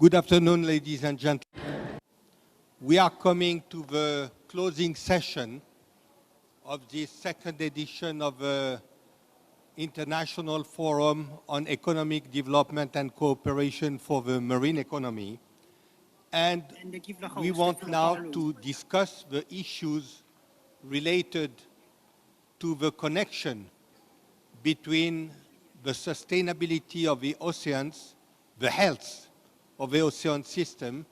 Good afternoon, ladies and gentlemen. We are coming to the closing session of this second edition of the International Forum on Economic Development and Cooperation for the Marine Economy. And we want now to discuss the issues related to the connection between the sustainability of the oceans, the health of the ocean system,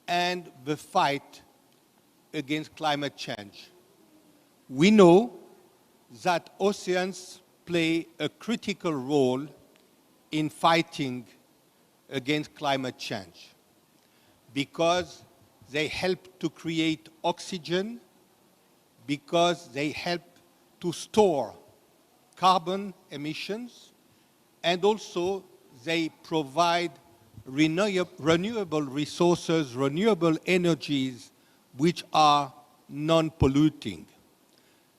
and the fight against climate change. We know that oceans play a critical role in fighting against climate change because they help to create oxygen, because they help to store carbon emissions, and also they provide renewable resources, renewable energies, which are non-polluting.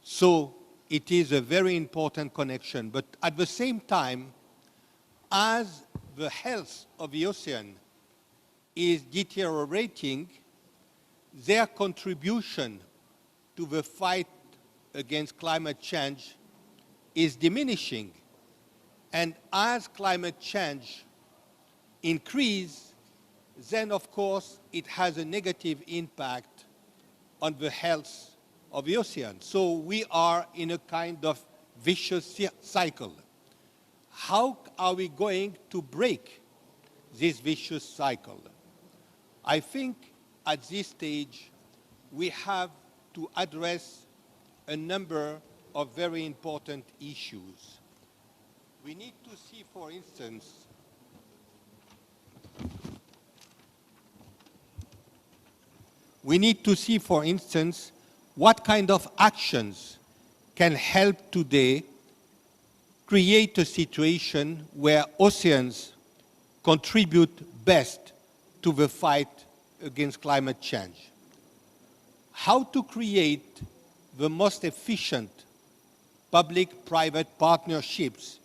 So it is a very important connection. But at the same time, as the health of the ocean is deteriorating, their contribution to the fight against climate change is diminishing. And as climate change increase, then of course it has a negative impact on the health of the ocean. So we are in a kind of vicious cycle. How are we going to break this vicious cycle? I think at this stage we have to address a number of very important issues. We need to see, for instance, what kind of actions can help today create a situation where oceans contribute best to the fight against climate change. How to create the most efficient public-private partnerships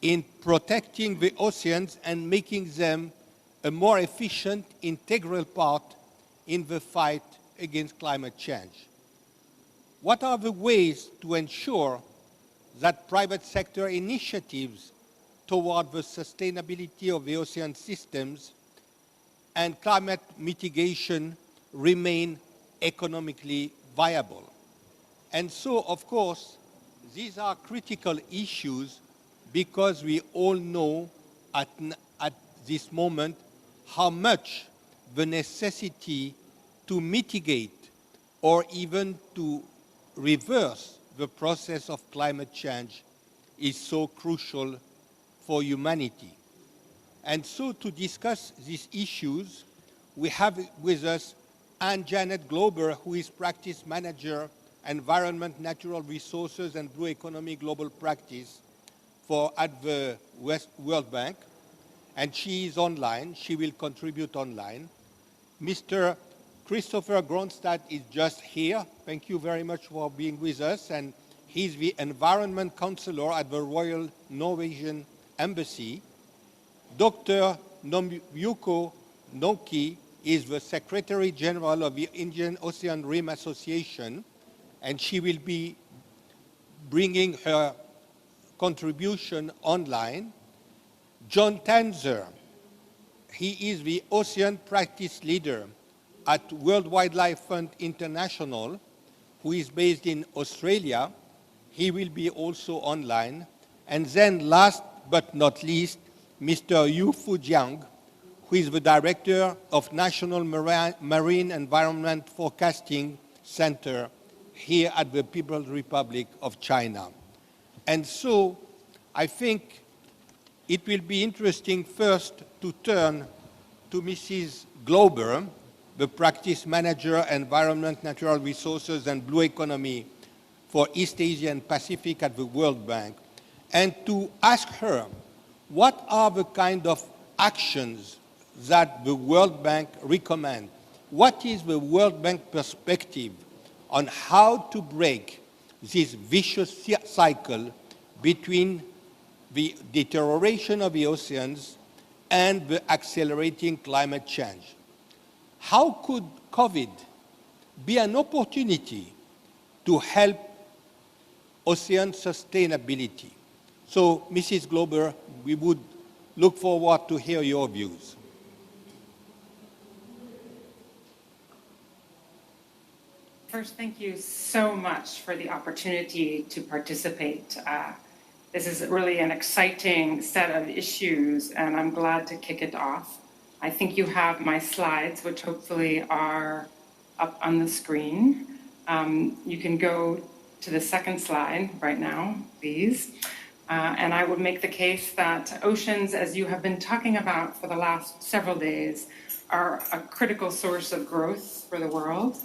in protecting the oceans and making them a more efficient, integral part in the fight against climate change. What are the ways to ensure that private sector initiatives toward the sustainability of the ocean systems and climate mitigation remain economically viable? And so, of course, these are critical issues because we all know at this moment how much the necessity to mitigate or even to reverse the process of climate change is so crucial for humanity. And so to discuss these issues, we have with us Jeannette Glauber, who is Practice Manager, Environment, Natural Resources and Blue Economy Global Practice at the World Bank. And she is online. She will contribute online. Mr. Christoffer Grønstad is just here. Thank you very much for being with us. And he's the Environment Councillor at the Royal Norwegian Embassy. Dr. Nomvuyo Nokwe is the Secretary General of the Indian Ocean Rim Association, and she will be bringing her contribution online. John Tanzer, he is the Ocean Practice Leader at World Wildlife Fund International, who is based in Australia. He will be also online. And then last but not least, Mr. Fujiang, who is the Director of National Marine Environment Forecasting Center here at the People's Republic of China. And so I think it will be interesting first to turn to Mrs. Glauber, the Practice Manager, Environment, Natural Resources and Blue Economy for East Asia and Pacific at the World Bank, and to ask her what are the kind of actions that the World Bank recommends. What is the World Bank perspective on how to break this vicious cycle between the deterioration of the oceans and the accelerating climate change. How could COVID be an opportunity to help ocean sustainability? So, Mrs. Glauber, we would look forward to hear your views. First, thank you so much for the opportunity to participate. This is really an exciting set of issues, and I'm glad to kick it off. I think you have my slides, which hopefully are up on the screen. You can go to the second slide right now, please. And I would make the case that oceans, as you have been talking about for the last several days, are a critical source of growth for the world.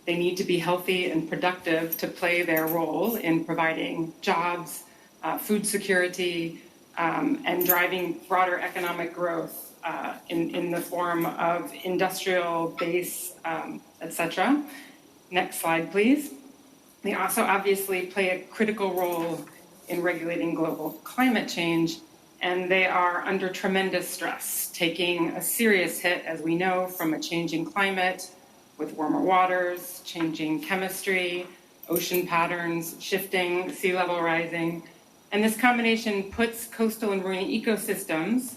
They need to be healthy and productive to play their role in providing jobs, food security, and driving broader economic growth in the form of industrial base, etc. Next slide, please. They also obviously play a critical role in regulating global climate change, and they are under tremendous stress, taking a serious hit, as we know, from a changing climate, with warmer waters, changing chemistry, ocean patterns, shifting, sea level rising. And this combination puts coastal and marine ecosystems,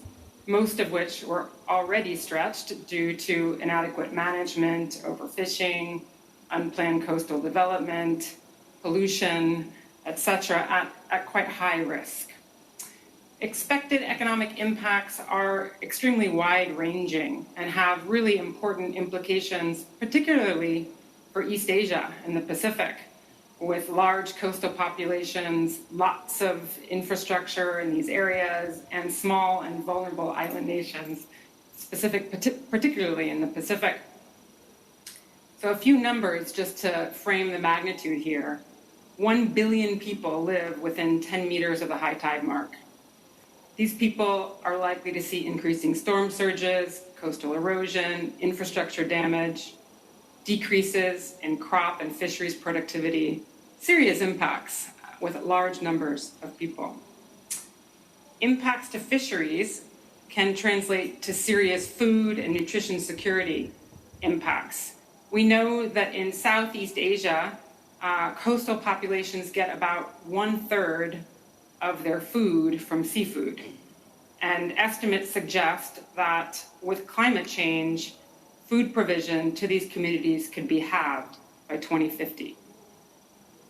most of which were already stretched due to inadequate management, overfishing, unplanned coastal development, pollution, etc., at quite high risk. Expected economic impacts are extremely wide-ranging and have really important implications, particularly for East Asia and the Pacific, with large coastal populations, lots of infrastructure in these areas, and small and vulnerable island nations, particularly in the Pacific. So a few numbers just to frame the magnitude here. 1 billion people live within 10 meters of the high tide mark. These people are likely to see increasing storm surges, coastal erosion, infrastructure damage, decreases in crop and fisheries productivity, serious impacts with large numbers of people. Impacts to fisheries can translate to serious food and nutrition security impacts. We know that in Southeast Asia, coastal populations get about 1/3 of their food from seafood. And estimates suggest that with climate change, food provision to these communities could be halved by 2050.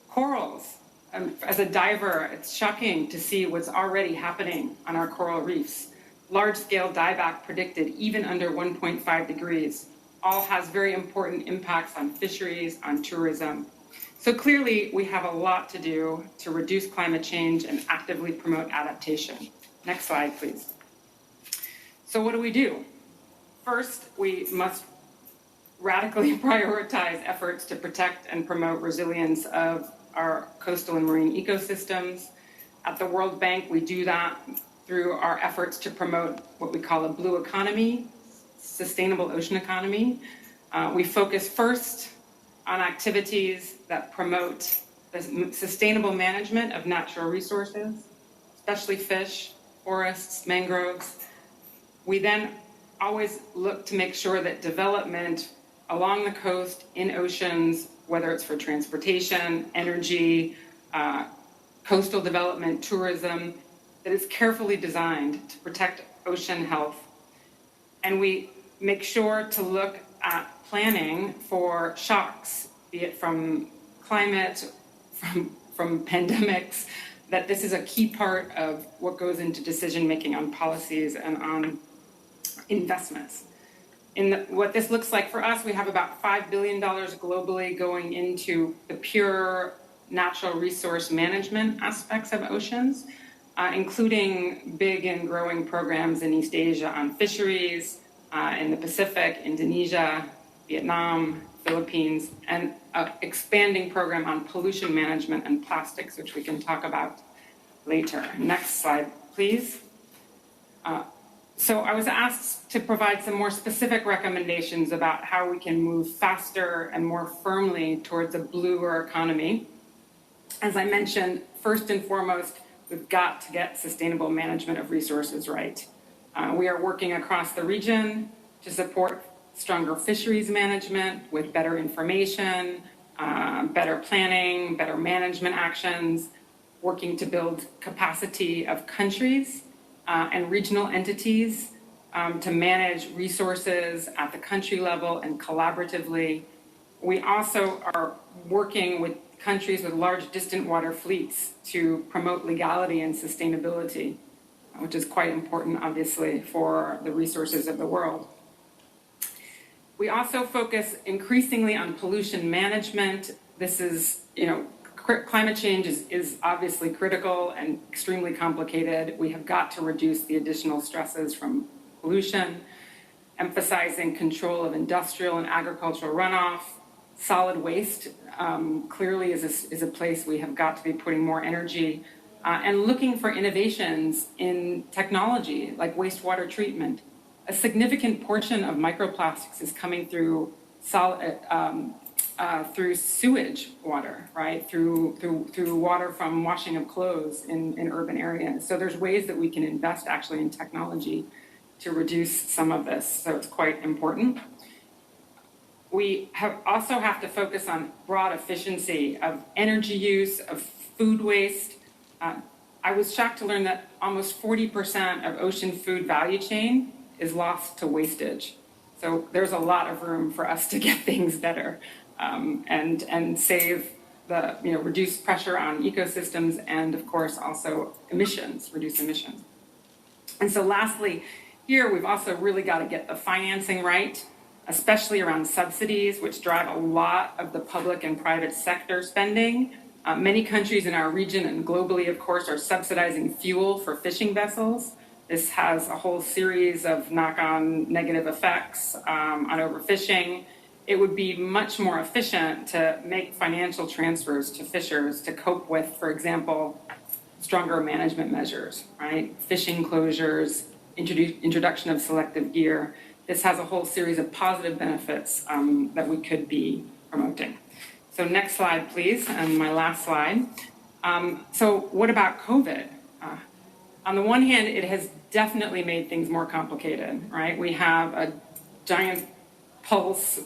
Corals, as a diver, it's shocking to see what's already happening on our coral reefs. Large-scale dieback predicted even under 1.5 degrees, all has very important impacts on fisheries, on tourism. So clearly, we have a lot to do to reduce climate change and actively promote adaptation. Next slide, please. So what do? First, we must radically prioritize efforts to protect and promote resilience of our coastal and marine ecosystems. At the World Bank, we do that through our efforts to promote what we call a blue economy, sustainable ocean economy. We focus first on activities that promote the sustainable management of natural resources, especially fish, forests, mangroves. We then always look to make sure that development along the coast, in oceans, whether it's for transportation, energy, coastal development, tourism, that is carefully designed to protect ocean health. And we make sure to look at planning for shocks, be it from climate, from pandemics, that this is a key part of what goes into decision-making on policies and on investments. What this looks like for us, we have about $5 billion globally going into the pure natural resource management aspects of oceans, including big and growing programs in East Asia on fisheries, in the Pacific, Indonesia, Vietnam, Philippines, and an expanding program on pollution management and plastics, which we can talk about later. Next slide, please. So I was asked to provide some more specific recommendations about how we can move faster and more firmly towards a bluer economy. As I mentioned, first and foremost, we've got to get sustainable management of resources right. We are working across the region to support stronger fisheries management with better information, better planning, better management actions, working to build capacity of countries and regional entities to manage resources at the country level and collaboratively. We also are working with countries with large distant water fleets to promote legality and sustainability, which is quite important, obviously, for the resources of the world. We also focus increasingly on pollution management. This is, climate change is obviously critical and extremely complicated. We have got to reduce the additional stresses from pollution, emphasizing control of industrial and agricultural runoff. Solid waste clearly is a place we have got to be putting more energy, and looking for innovations in technology like wastewater treatment. A significant portion of microplastics is coming through through sewage water, right? Through water from washing of clothes in urban areas. So there's ways that we can invest actually in technology to reduce some of this. So it's quite important. We also have to focus on broad efficiency of energy use, of food waste. I was shocked to learn that almost 40% of ocean food value chain is lost to wastage. So there's a lot of room for us to get things better and save reduce pressure on ecosystems and, of course, also reduce emissions. And so lastly, here we've also really got to get the financing right, especially around subsidies, which drive a lot of the public and private sector spending. Many countries in our region and globally, of course, are subsidizing fuel for fishing vessels. This has a whole series of knock-on negative effects on overfishing. It would be much more efficient to make financial transfers to fishers to cope with, for example, stronger management measures, right? Fishing closures, introduction of selective gear. This has a whole series of positive benefits that we could be promoting. So next slide, please, and my last slide. So what about COVID? On the one hand, it has definitely made things more complicated, right? We have a giant pulse,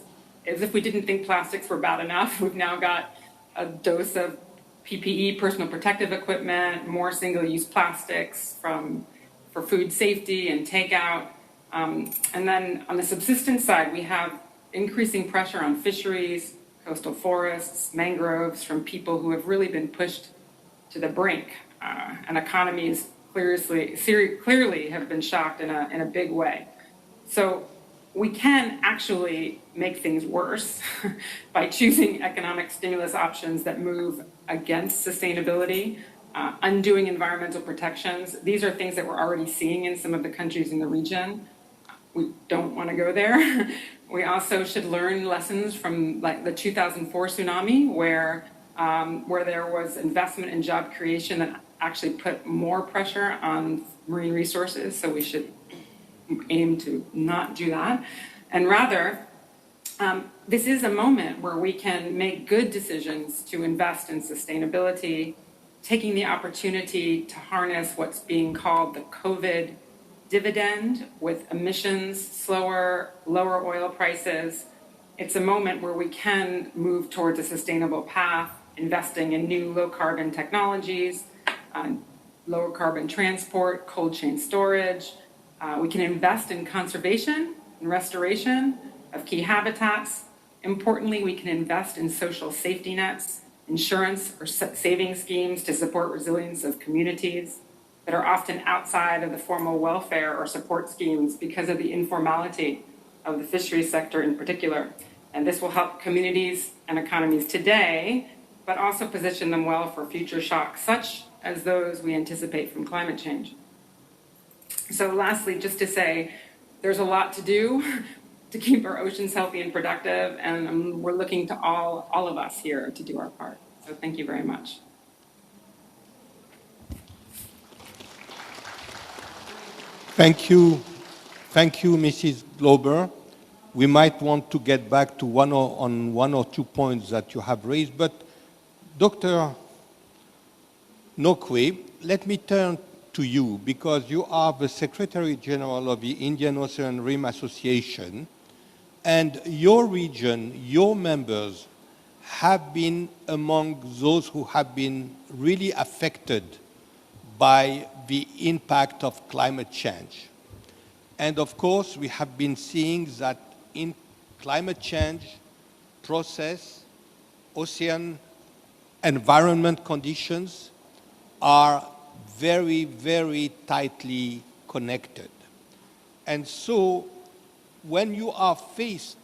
as if we didn't think plastics were bad enough. We've now got a dose of PPE, personal protective equipment, more single-use plastics for food safety and takeout. And then on the subsistence side, we have increasing pressure on fisheries, coastal forests, mangroves from people who have really been pushed to the brink, and economies clearly have been shocked in a big way. So we can actually make things worse by choosing economic stimulus options that move against sustainability, undoing environmental protections. These are things that we're already seeing in some of the countries in the region. We don't want to go there. We also should learn lessons from like the 2004 tsunami, where there was investment in job creation that actually put more pressure on marine resources. So we should aim to not do that. And rather, this is a moment where we can make good decisions to invest in sustainability, taking the opportunity to harness what's being called the COVID dividend with emissions, slower, lower oil prices. It's a moment where we can move towards a sustainable path, investing in new low-carbon technologies, lower carbon transport, cold chain storage. We can invest in conservation and restoration of key habitats. Importantly, we can invest in social safety nets, insurance or saving schemes to support resilience of communities that are often outside of the formal welfare or support schemes because of the informality of the fisheries sector in particular. And this will help communities and economies today, but also position them well for future shocks, such as those we anticipate from climate change. So lastly, just to say, there's a lot to do to keep our oceans healthy and productive, and we're looking to all of us here to do our part. So thank you very much. Thank you, Mrs. Glauber. We might want to get back to one or two points that you have raised, but Dr. Nokwe, let me turn to you because you are the Secretary General of the Indian Ocean Rim Association, and your region, your members, have been among those who have been really affected by the impact of climate change. And of course, we have been seeing that in climate change process, ocean environment conditions are very, very tightly connected. And so when you are faced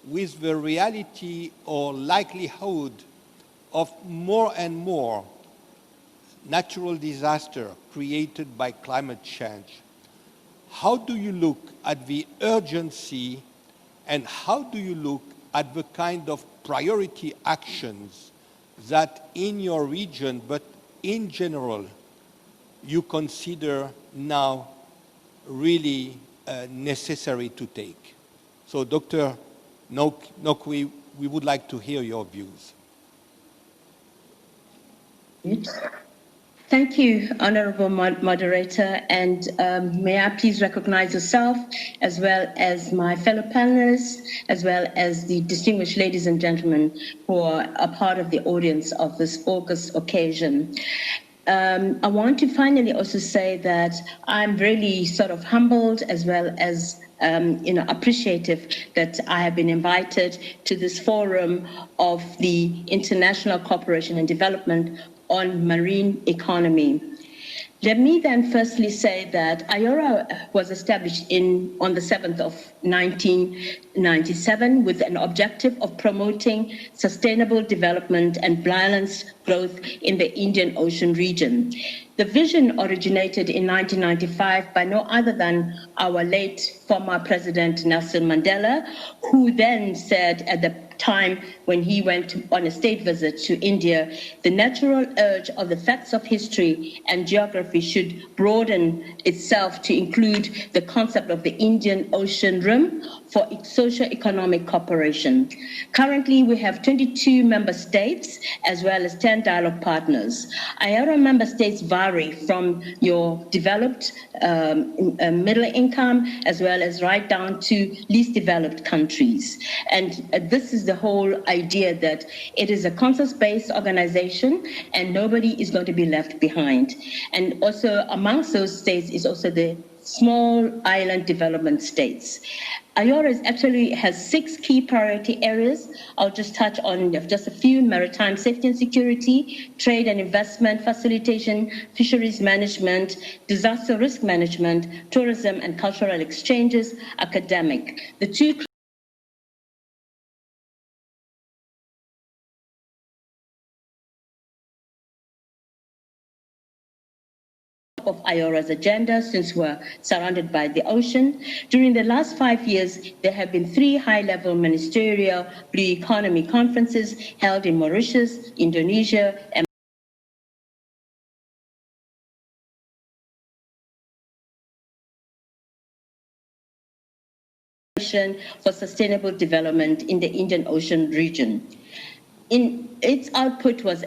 with the reality or likelihood of more and more natural disaster created by climate change, how do you look at the urgency and how do you look at the kind of priority actions that in your region, but in general, you consider now really necessary to take? So Dr. Nokwe, we would like to hear your views. Thank you, Honorable Moderator, and may I please recognize yourself as well as my fellow panelists, as well as the distinguished ladies and gentlemen who are a part of the audience of this August occasion. I want to finally also say that I'm really sort of humbled as well as appreciative that I have been invited to this forum of the International Cooperation and Development on Marine Economy. Let me then firstly say that IORA was established on the 7th of 1997 with an objective of promoting sustainable development and balanced growth in the Indian Ocean region. The vision originated in 1995 by no other than our late former President Nelson Mandela, who then said at the time when he went on a state visit to India, the natural urge of the facts of history and geography should broaden itself to include the concept of the Indian Ocean Rim for socio-economic cooperation. Currently, we have 22 member states as well as 10 dialogue partners. IORA member states vary from your developed, middle income, as well as right down to least developed countries. And this is the whole idea that it is a consensus-based organization and nobody is going to be left behind. And also amongst those states is also the small island development states. IORA actually has 6 key priority areas. I'll just touch on just a few: maritime safety and security, trade and investment facilitation, fisheries management, disaster risk management, tourism and cultural exchanges, academic. The 2 of IORA's agenda since we're surrounded by the ocean. During the last 5 years, there have been 3 high-level ministerial blue economy conferences held in Mauritius, Indonesia, and for sustainable development in the Indian Ocean region. In its output was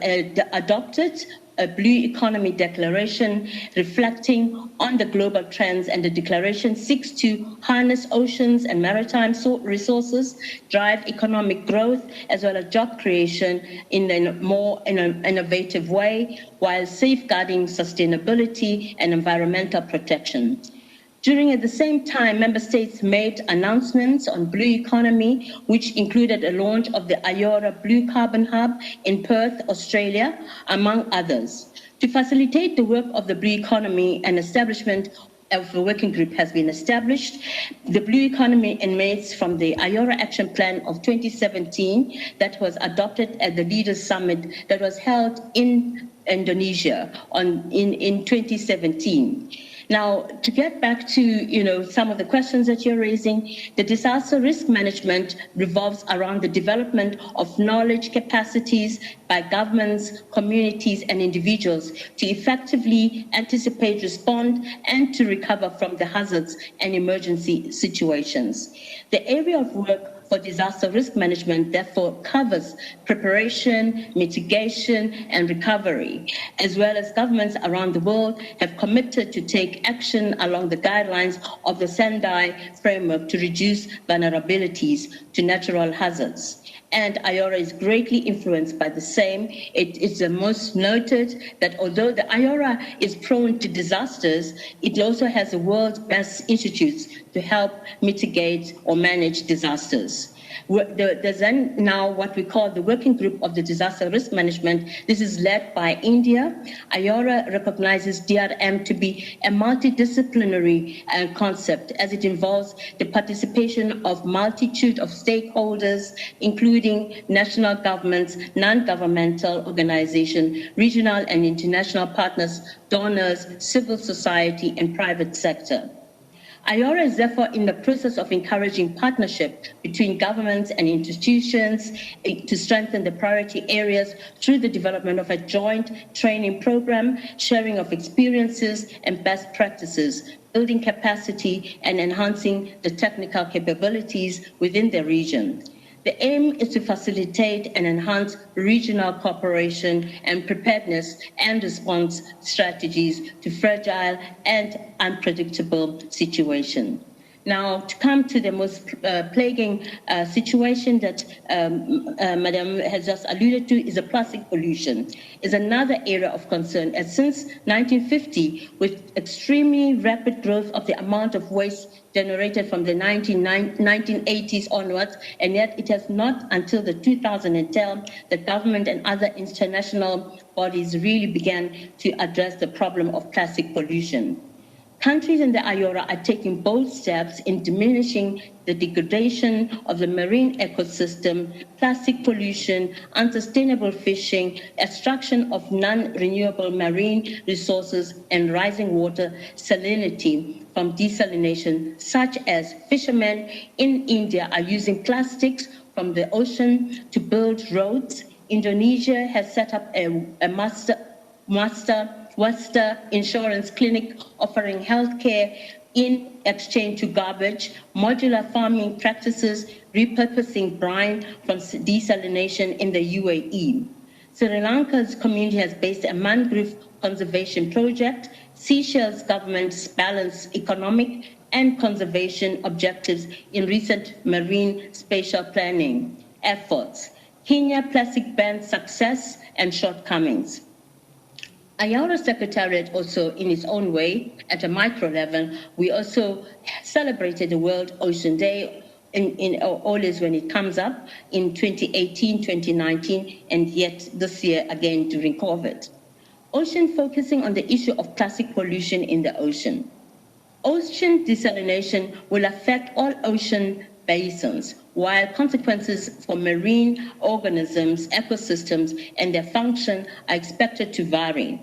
adopted a Blue Economy Declaration reflecting on the global trends, and the declaration seeks to harness oceans and maritime resources, drive economic growth, as well as job creation in a more innovative way, while safeguarding sustainability and environmental protection. During at the same time, member states made announcements on blue economy, which included a launch of the IORA Blue Carbon Hub in Perth, Australia, among others. To facilitate the work of the blue economy, an establishment of a working group has been established. The blue economy emanates from the IORA Action Plan of 2017 that was adopted at the Leaders Summit that was held in Indonesia in 2017. Now, to get back to some of the questions that you're raising, the disaster risk management revolves around the development of knowledge capacities by governments, communities, and individuals to effectively anticipate, respond, and to recover from the hazards and emergency situations. The area of work for disaster risk management therefore covers preparation, mitigation, and recovery, as well as governments around the world have committed to take action along the guidelines of the Sendai framework to reduce vulnerabilities to natural hazards. And IORA is greatly influenced by the same. It is the most noted that although the IORA is prone to disasters, it also has the world's best institutes to help mitigate or manage disasters. There's then now what we call the Working Group of the Disaster Risk Management. This is led by India. IORA recognizes DRM to be a multidisciplinary concept as it involves the participation of multitude of stakeholders, including national governments, non-governmental organizations, regional and international partners, donors, civil society, and private sector. IORA is therefore in the process of encouraging partnership between governments and institutions to strengthen the priority areas through the development of a joint training program, sharing of experiences and best practices, building capacity and enhancing the technical capabilities within the region. The aim is to facilitate and enhance regional cooperation and preparedness and response strategies to fragile and unpredictable situations. Now, to come to the most plaguing situation that Madam has just alluded to is the plastic pollution. Is another area of concern, as since 1950, with extremely rapid growth of the amount of waste generated from the 1980s onwards, and yet it has not until the 2010 that government and other international bodies really began to address the problem of plastic pollution. Countries in the IORA are taking bold steps in diminishing the degradation of the marine ecosystem, plastic pollution, unsustainable fishing, extraction of non-renewable marine resources, and rising water salinity from desalination, such as fishermen in India are using plastics from the ocean to build roads. Indonesia has set up a Western insurance clinic offering healthcare in exchange to garbage, modular farming practices, repurposing brine from desalination in the UAE. Sri Lanka's community has based a mangrove conservation project. Seychelles government's balanced economic and conservation objectives in recent marine spatial planning efforts. Kenya plastic ban success and shortcomings. IORA Secretariat also, in its own way, at a micro level, we also celebrated the World Ocean Day always when it comes up in 2018, 2019, and yet this year again during COVID. Ocean focusing on the issue of plastic pollution in the ocean. Ocean desalination will affect all ocean basins, while consequences for marine organisms, ecosystems, and their function are expected to vary.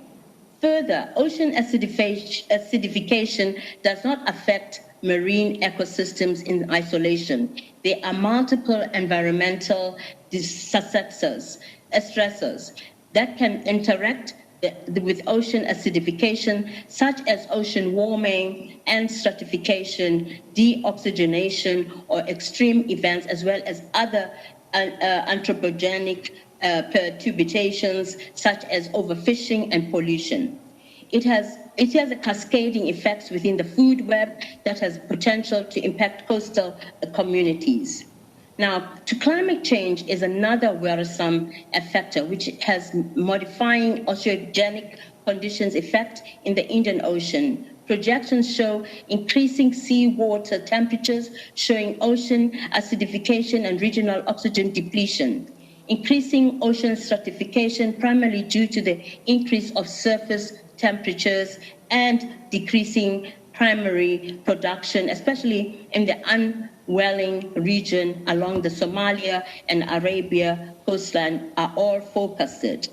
Further, ocean acidification does not affect marine ecosystems in isolation. There are multiple environmental stressors that can interact with ocean acidification, such as ocean warming and stratification, deoxygenation, or extreme events, as well as other anthropogenic perturbations, such as overfishing and pollution. It has a cascading effects within the food web that has potential to impact coastal communities. Now, to climate change is another worrisome factor, which has modifying oceanogenic conditions effect in the Indian Ocean. Projections show increasing seawater temperatures, showing ocean acidification and regional oxygen depletion. Increasing ocean stratification, primarily due to the increase of surface temperatures and decreasing primary production, especially in the unwelling region along the Somalia and Arabia coastline, are all forecasted.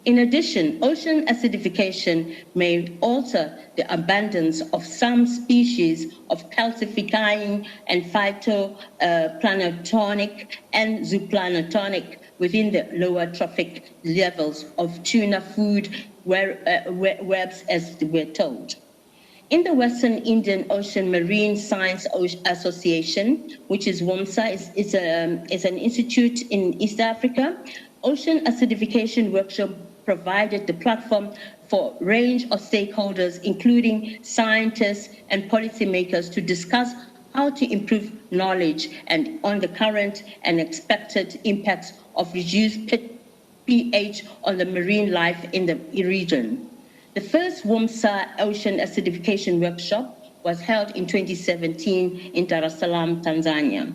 In addition, ocean acidification may alter the abundance of some species of calcifying and phytoplankton and zooplankton within the lower trophic levels of tuna food webs, as we're told. In the Western Indian Ocean Marine Science Association, which is WOMSA, is an institute in East Africa, Ocean Acidification Workshop provided the platform for a range of stakeholders, including scientists and policymakers, to discuss how to improve knowledge and on the current and expected impacts of reduced pH on the marine life in the region. The first WOMSA Ocean Acidification Workshop was held in 2017 in Dar es Salaam, Tanzania.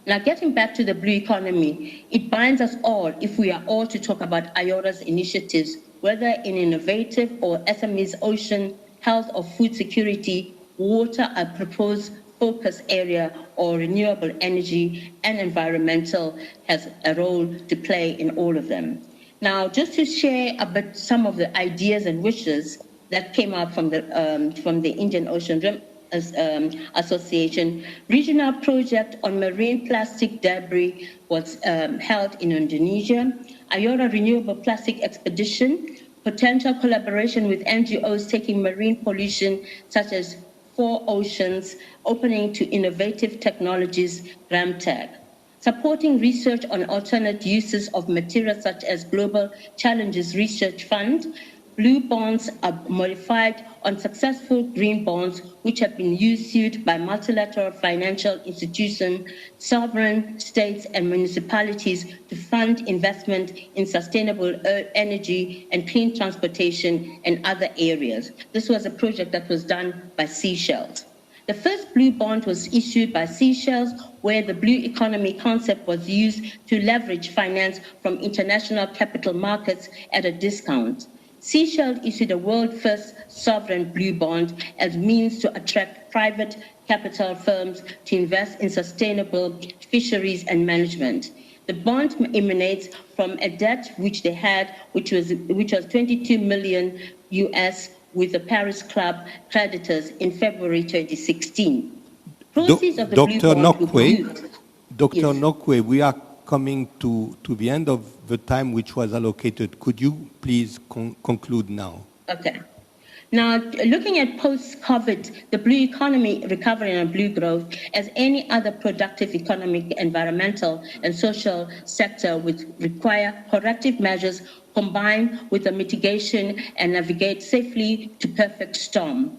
Now, getting back to the blue economy, it binds us all if we are all to talk about IORA's initiatives, whether in innovative or SMEs, ocean, health or food security, water, a proposed focus area, or renewable energy and environmental has a role to play in all of them. Now, just to share a bit some of the ideas and wishes that came out from the Indian Ocean Rim Association, regional project on marine plastic debris was held in Indonesia. IORA Renewable Plastic Expedition, potential collaboration with NGOs taking marine pollution such as 4 oceans, opening to innovative technologies, GramTech. Supporting research on alternate uses of materials such as Global Challenges Research Fund. Blue bonds are modified on successful green bonds, which have been issued by multilateral financial institutions, sovereign states and municipalities to fund investment in sustainable energy and clean transportation and other areas. This was a project that was done by Seychelles. The first blue bond was issued by Seychelles, where the blue economy concept was used to leverage finance from international capital markets at a discount. Seychelles issued a world-first sovereign blue bond as means to attract private capital firms to invest in sustainable fisheries and management. The bond emanates from a debt which they had, which was 22 million US with the Paris Club creditors in February 2016. Proceeds of the blue bond Nokwe, Dr. Yes. Nokwe, we are coming to the end of the time which was allocated. Could you please conclude now? Okay. Now, looking at post-COVID, the blue economy recovery and blue growth, as any other productive economic, environmental, and social sector would require corrective measures combined with the mitigation and navigate safely to perfect storm.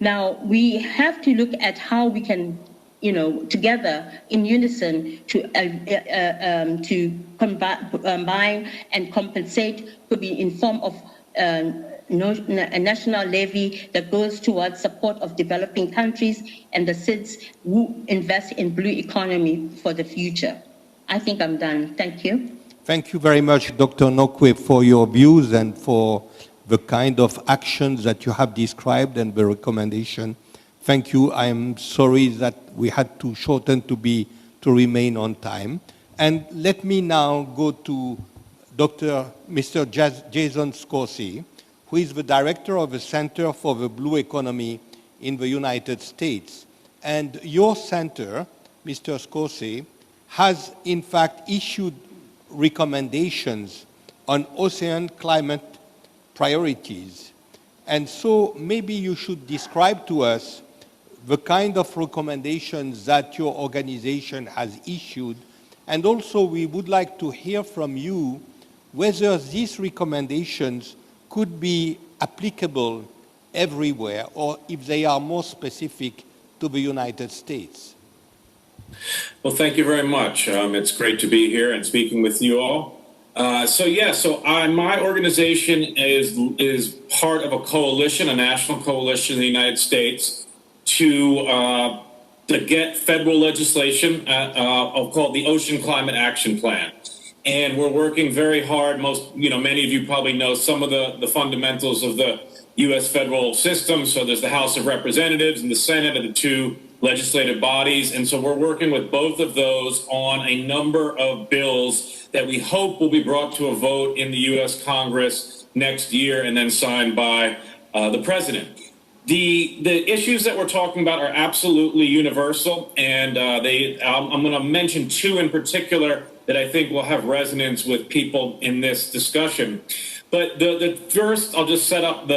Now, we have to look at how we can, together in unison to combine and compensate, could be in form of a national levy that goes towards support of developing countries and the SIDS who invest in blue economy for the future. I think I'm done. Thank you. Thank you very much, Dr. Nokwe, for your views and for the kind of actions that you have described and the recommendation. Thank you. I am sorry that we had to shorten to remain on time. And let me now go to Mr. Jason Scorse, who is the director of the Center for the Blue Economy in the United States. And your center, Mr. Scorse, has in fact issued recommendations on ocean climate priorities. And so maybe you should describe to us the kind of recommendations that your organization has issued. And also we would like to hear from you whether these recommendations could be applicable everywhere or if they are more specific to the United States. Well, thank you very much. It's great to be here and speaking with you all. My organization is part of a coalition, a national coalition in the United States to get federal legislation called the Ocean Climate Action Plan. And we're working very hard. Many of you probably know some of the fundamentals of the U.S. federal system. So there's the House of Representatives and the Senate are the two legislative bodies. And so we're working with both of those on a number of bills that we hope will be brought to a vote in the U.S. Congress next year and then signed by the president. The issues that we're talking about are absolutely universal. And I'm going to mention two in particular that I think will have resonance with people in this discussion. But the first, I'll just set up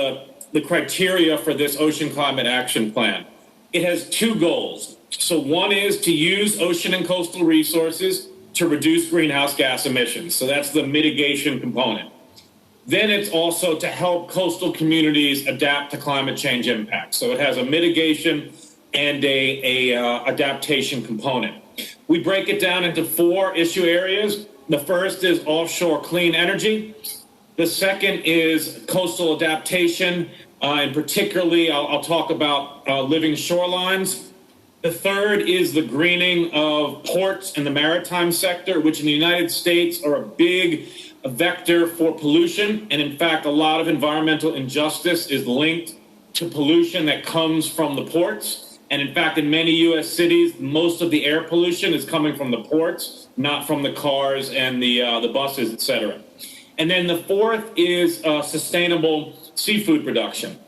the criteria for this Ocean Climate Action Plan. It has two goals. So one is to use ocean and coastal resources to reduce greenhouse gas emissions. So that's the mitigation component. Then it's also to help coastal communities adapt to climate change impacts. So it has a mitigation and a adaptation component. We break it down into 4 issue areas. The first is offshore clean energy. The second is coastal adaptation, and particularly I'll talk about living shorelines. The third is the greening of ports and the maritime sector, which in the United States are a big vector for pollution. And in fact, a lot of environmental injustice is linked to pollution that comes from the ports. And in fact, in many U.S. cities, most of the air pollution is coming from the ports, not from the cars and the buses, et cetera. And then the fourth is sustainable seafood production.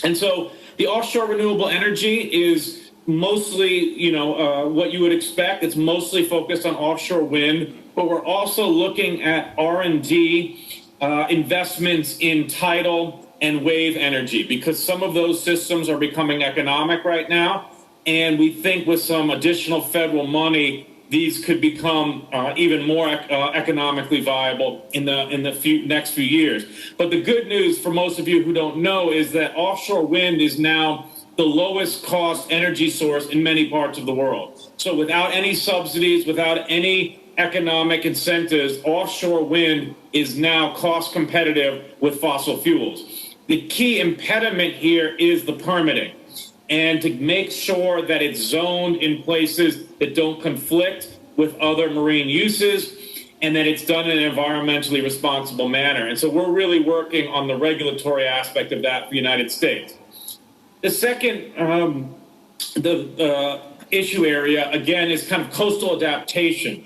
And so the offshore renewable energy is mostly, what you would expect. It's mostly focused on offshore wind, but we're also looking at R&D investments in tidal and wave energy, because some of those systems are becoming economic right now. And we think with some additional federal money, these could become even more economically viable in the next few years. But the good news for most of you who don't know is that offshore wind is now the lowest cost energy source in many parts of the world. So without any subsidies, without any economic incentives, offshore wind is now cost competitive with fossil fuels. The key impediment here is the permitting, and to make sure that it's zoned in places that don't conflict with other marine uses, and that it's done in an environmentally responsible manner. And so we're really working on the regulatory aspect of that for the United States. The second issue area, again, is kind of coastal adaptation.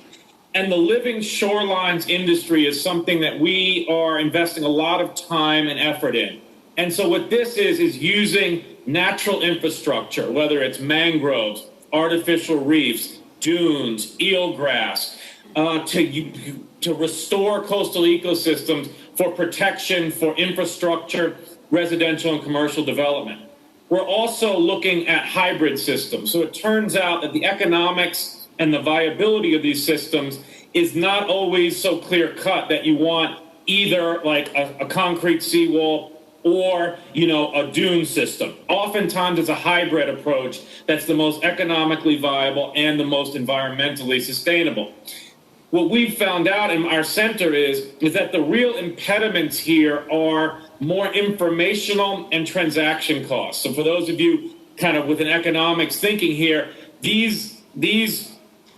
And the living shorelines industry is something that we are investing a lot of time and effort in. And so what this is using natural infrastructure, whether it's mangroves, artificial reefs, dunes, eelgrass, to restore coastal ecosystems for protection, for infrastructure, residential and commercial development. We're also looking at hybrid systems. So it turns out that the economics and the viability of these systems is not always so clear-cut that you want either like a concrete seawall or, a dune system. Oftentimes it's a hybrid approach that's the most economically viable and the most environmentally sustainable. What we've found out in our center is that the real impediments here are more informational and transaction costs. So for those of you kind of with an economics thinking here, these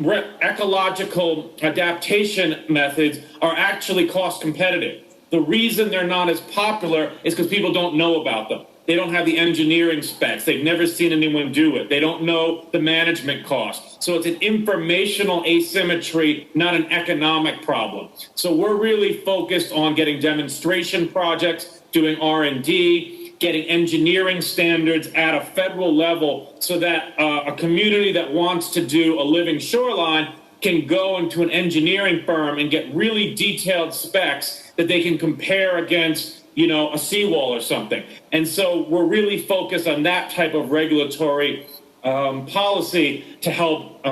ecological adaptation methods are actually cost competitive. The reason they're not as popular is because people don't know about them. They don't have the engineering specs. They've never seen anyone do it. They don't know the management costs. So it's an informational asymmetry, not an economic problem. So we're really focused on getting demonstration projects, doing R&D, getting engineering standards at a federal level so that a community that wants to do a living shoreline can go into an engineering firm and get really detailed specs that they can compare against, a seawall or something. And so we're really focused on that type of regulatory policy to help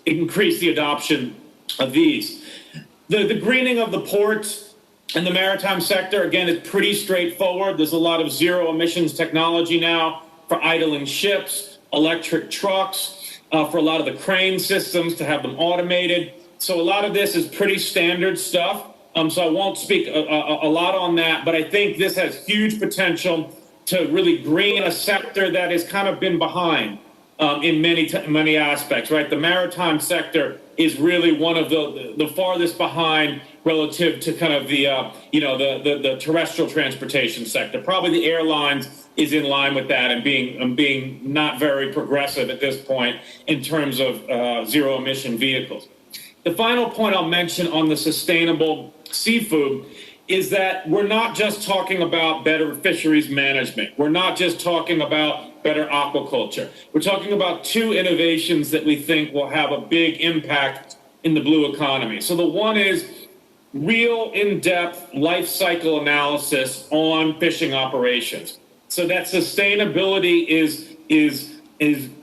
increase the adoption of these. The greening of the ports and the maritime sector, again, is pretty straightforward. There's a lot of zero emissions technology now for idling ships, electric trucks, for a lot of the crane systems to have them automated. So a lot of this is pretty standard stuff. So I won't speak a lot on that, but I think this has huge potential to really green a sector that has kind of been behind in many aspects, right? The maritime sector is really one of the farthest behind relative to kind of the terrestrial transportation sector. Probably the airlines is in line with that and being not very progressive at this point in terms of zero emission vehicles. The final point I'll mention on the sustainable seafood is that we're not just talking about better fisheries management. We're not just talking about better aquaculture. We're talking about 2 innovations that we think will have a big impact in the blue economy. So the one is real in-depth life cycle analysis on fishing operations. so that sustainability is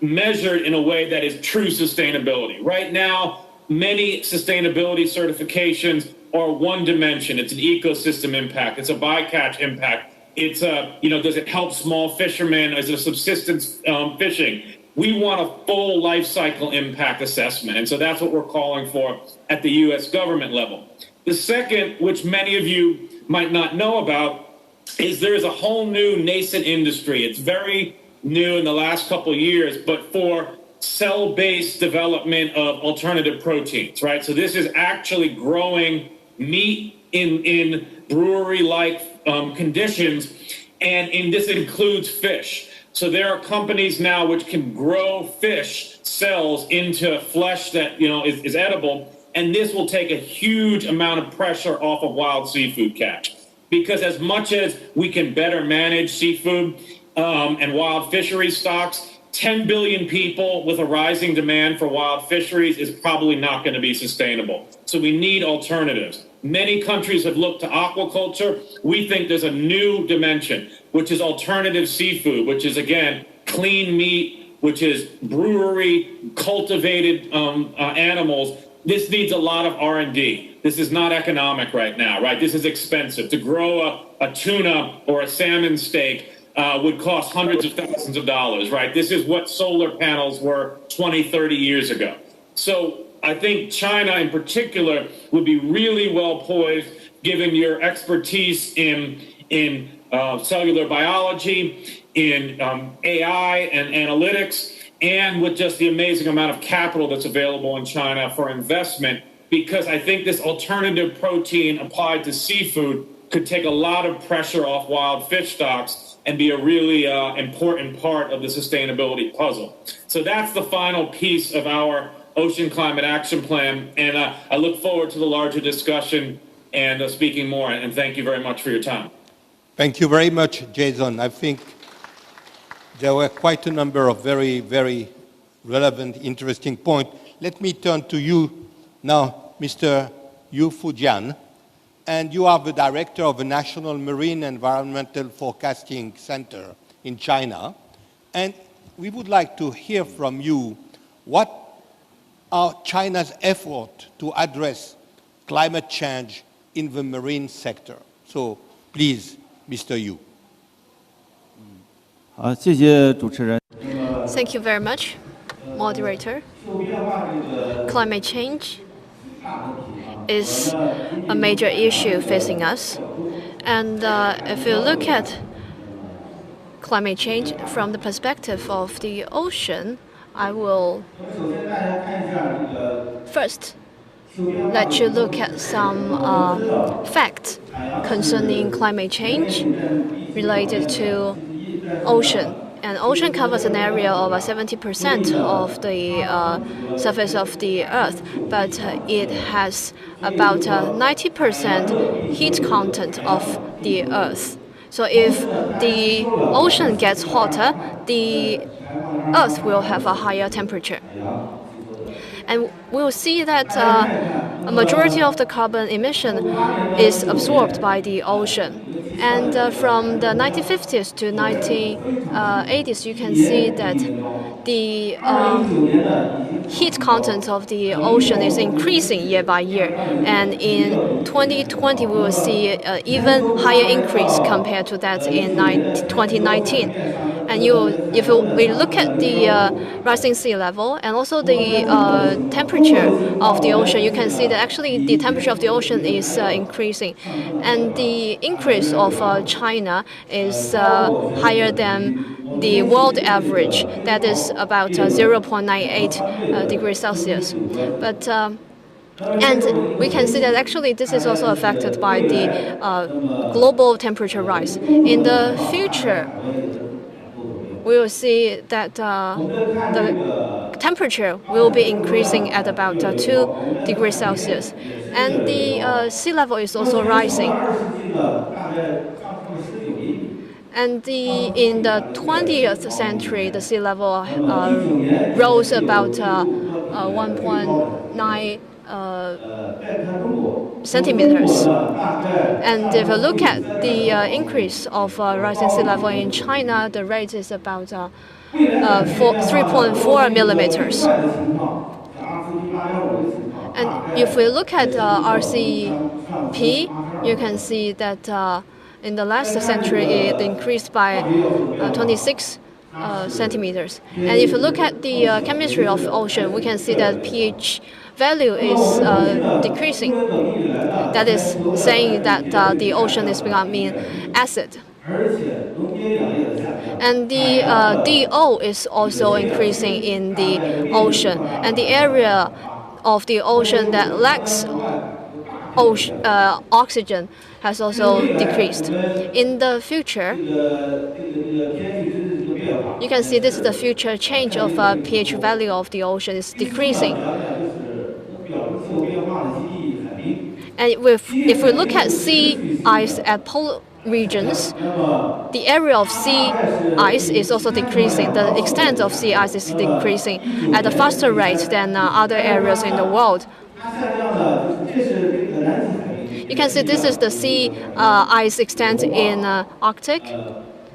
measured in a way that is true sustainability. Right now, many sustainability certifications are one dimension. It's an ecosystem impact. It's a bycatch impact. It's does it help small fishermen as a subsistence fishing? We want a full life cycle impact assessment. And so that's what we're calling for at the U.S. government level. The second, which many of you might not know about, is there's a whole new nascent industry. It's very new in the last couple of years, but for cell-based development of alternative proteins, right? So this is actually growing meat in brewery-like conditions, and this includes fish. So there are companies now which can grow fish cells into flesh that is edible, and this will take a huge amount of pressure off of wild seafood catch. Because as much as we can better manage seafood and wild fishery stocks, 10 billion people with a rising demand for wild fisheries is probably not going to be sustainable. So we need alternatives. Many countries have looked to aquaculture. We think there's a new dimension, which is alternative seafood, which is, again, clean meat, which is brewery cultivated animals. This needs a lot of R&D. This is not economic right now, right? This is expensive. To grow a tuna or a salmon steak would cost hundreds of thousands of dollars, right? This is what solar panels were 20, 30 years ago. So I think China in particular would be really well poised, given your expertise in cellular biology, in AI and analytics, and with just the amazing amount of capital that's available in China for investment, because I think this alternative protein applied to seafood could take a lot of pressure off wild fish stocks and be a really important part of the sustainability puzzle. So that's the final piece of our Ocean Climate Action Plan, and I look forward to the larger discussion and speaking more, and thank you very much for your time. Thank you very much, Jason. I think there were quite a number of very, very relevant, interesting points. Let me turn to you now, Mr. Yu Fujiang, and you are the director of the National Marine Environmental Forecasting Center in China. And we would like to hear from you what are China's efforts to address climate change in the marine sector. So please, Mr. Yu. Thank you very much, moderator. Climate change is a major issue facing us. And if you look at climate change from the perspective of the ocean, I will first let you look at some facts concerning climate change related to ocean. And ocean covers an area of 70% of the surface of the Earth, but it has about 90% heat content of the Earth. So if the ocean gets hotter, the Earth will have a higher temperature. And we'll see that a majority of the carbon emission is absorbed by the ocean. And from the 1950s to 1980s, you can see that the heat content of the ocean is increasing year by year. And in 2020, we will see an even higher increase compared to that in 2019. And if we look at the rising sea level and also the temperature of the ocean, you can see that actually the temperature of the ocean is increasing. And the increase of China is higher than the world average. That is about 0.98 degrees Celsius. But and we can see that actually this is also affected by the global temperature rise. In the future, we will see that the temperature will be increasing at about 2 degrees Celsius. And the sea level is also rising. And in the 20th century, the sea level rose about 1.9 centimeters. And if you look at the increase of rising sea level in China, the rate is about 3.4 millimeters. And if we look at RCP, you can see that in the last century it increased by 26 centimeters. And if you look at the chemistry of the ocean, we can see that pH value is decreasing. That is saying that the ocean is becoming acid. And the DO is also increasing in the ocean, and the area of the ocean that lacks oxygen has also decreased. In the future, you can see this is the future change of pH value of the ocean is decreasing. And if we look at sea ice at polar regions, the area of sea ice is also decreasing. The extent of sea ice is decreasing at a faster rate than other areas in the world. You can see this is the sea ice extent in Arctic.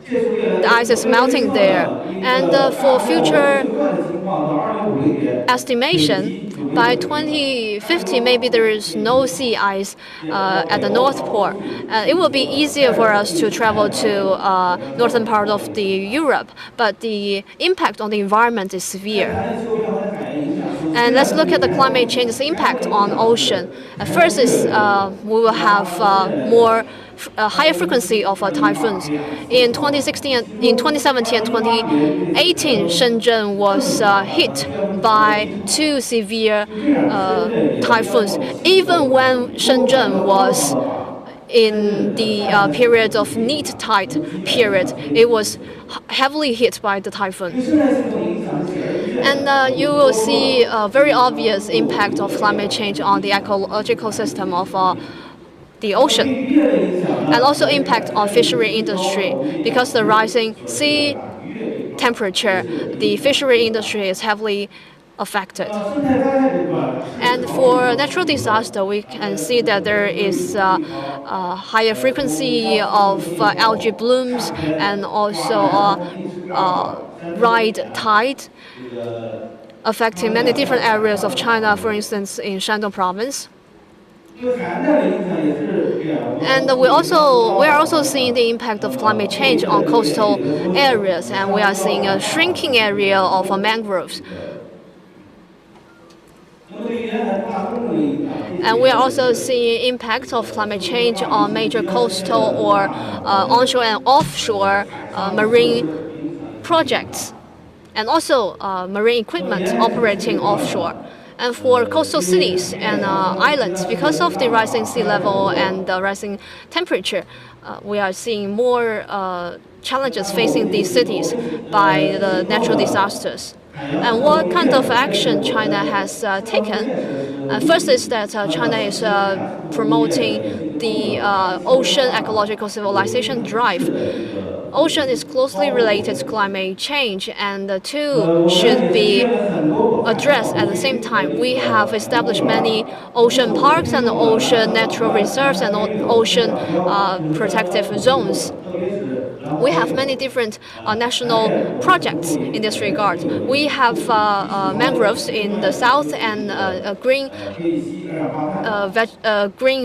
The ice is melting there. And for future estimation, by 2050, maybe there is no sea ice at the North Pole. It will be easier for us to travel to northern part of the Europe, but the impact on the environment is severe. And let's look at the climate change's impact on ocean. First is we will have higher frequency of typhoons. In 2017 and 2018, Shenzhen was hit by 2 severe typhoons. Even when Shenzhen was in the period of neat tide period, it was heavily hit by the typhoon. And you will see a very obvious impact of climate change on the ecological system of the ocean, and also impact on fishery industry. Because the rising sea temperature, the fishery industry is heavily affected. And for natural disaster, we can see that there is a higher frequency of algae blooms and also rise tide, affecting many different areas of China, for instance, in Shandong province. And we are also seeing the impact of climate change on coastal areas, and we are seeing a shrinking area of mangroves. And we are also seeing impact of climate change on major coastal or onshore and offshore marine projects, and also marine equipment operating offshore. And for coastal cities and islands, because of the rising sea level and the rising temperature, we are seeing more challenges facing these cities by the natural disasters. And what kind of action China has taken? First is that China is promoting the ocean ecological civilization drive. Ocean is closely related to climate change, and the two should be addressed at the same time. We have established many ocean parks and ocean natural reserves and ocean protective zones. We have many different national projects in this regard. We have mangroves in the south and green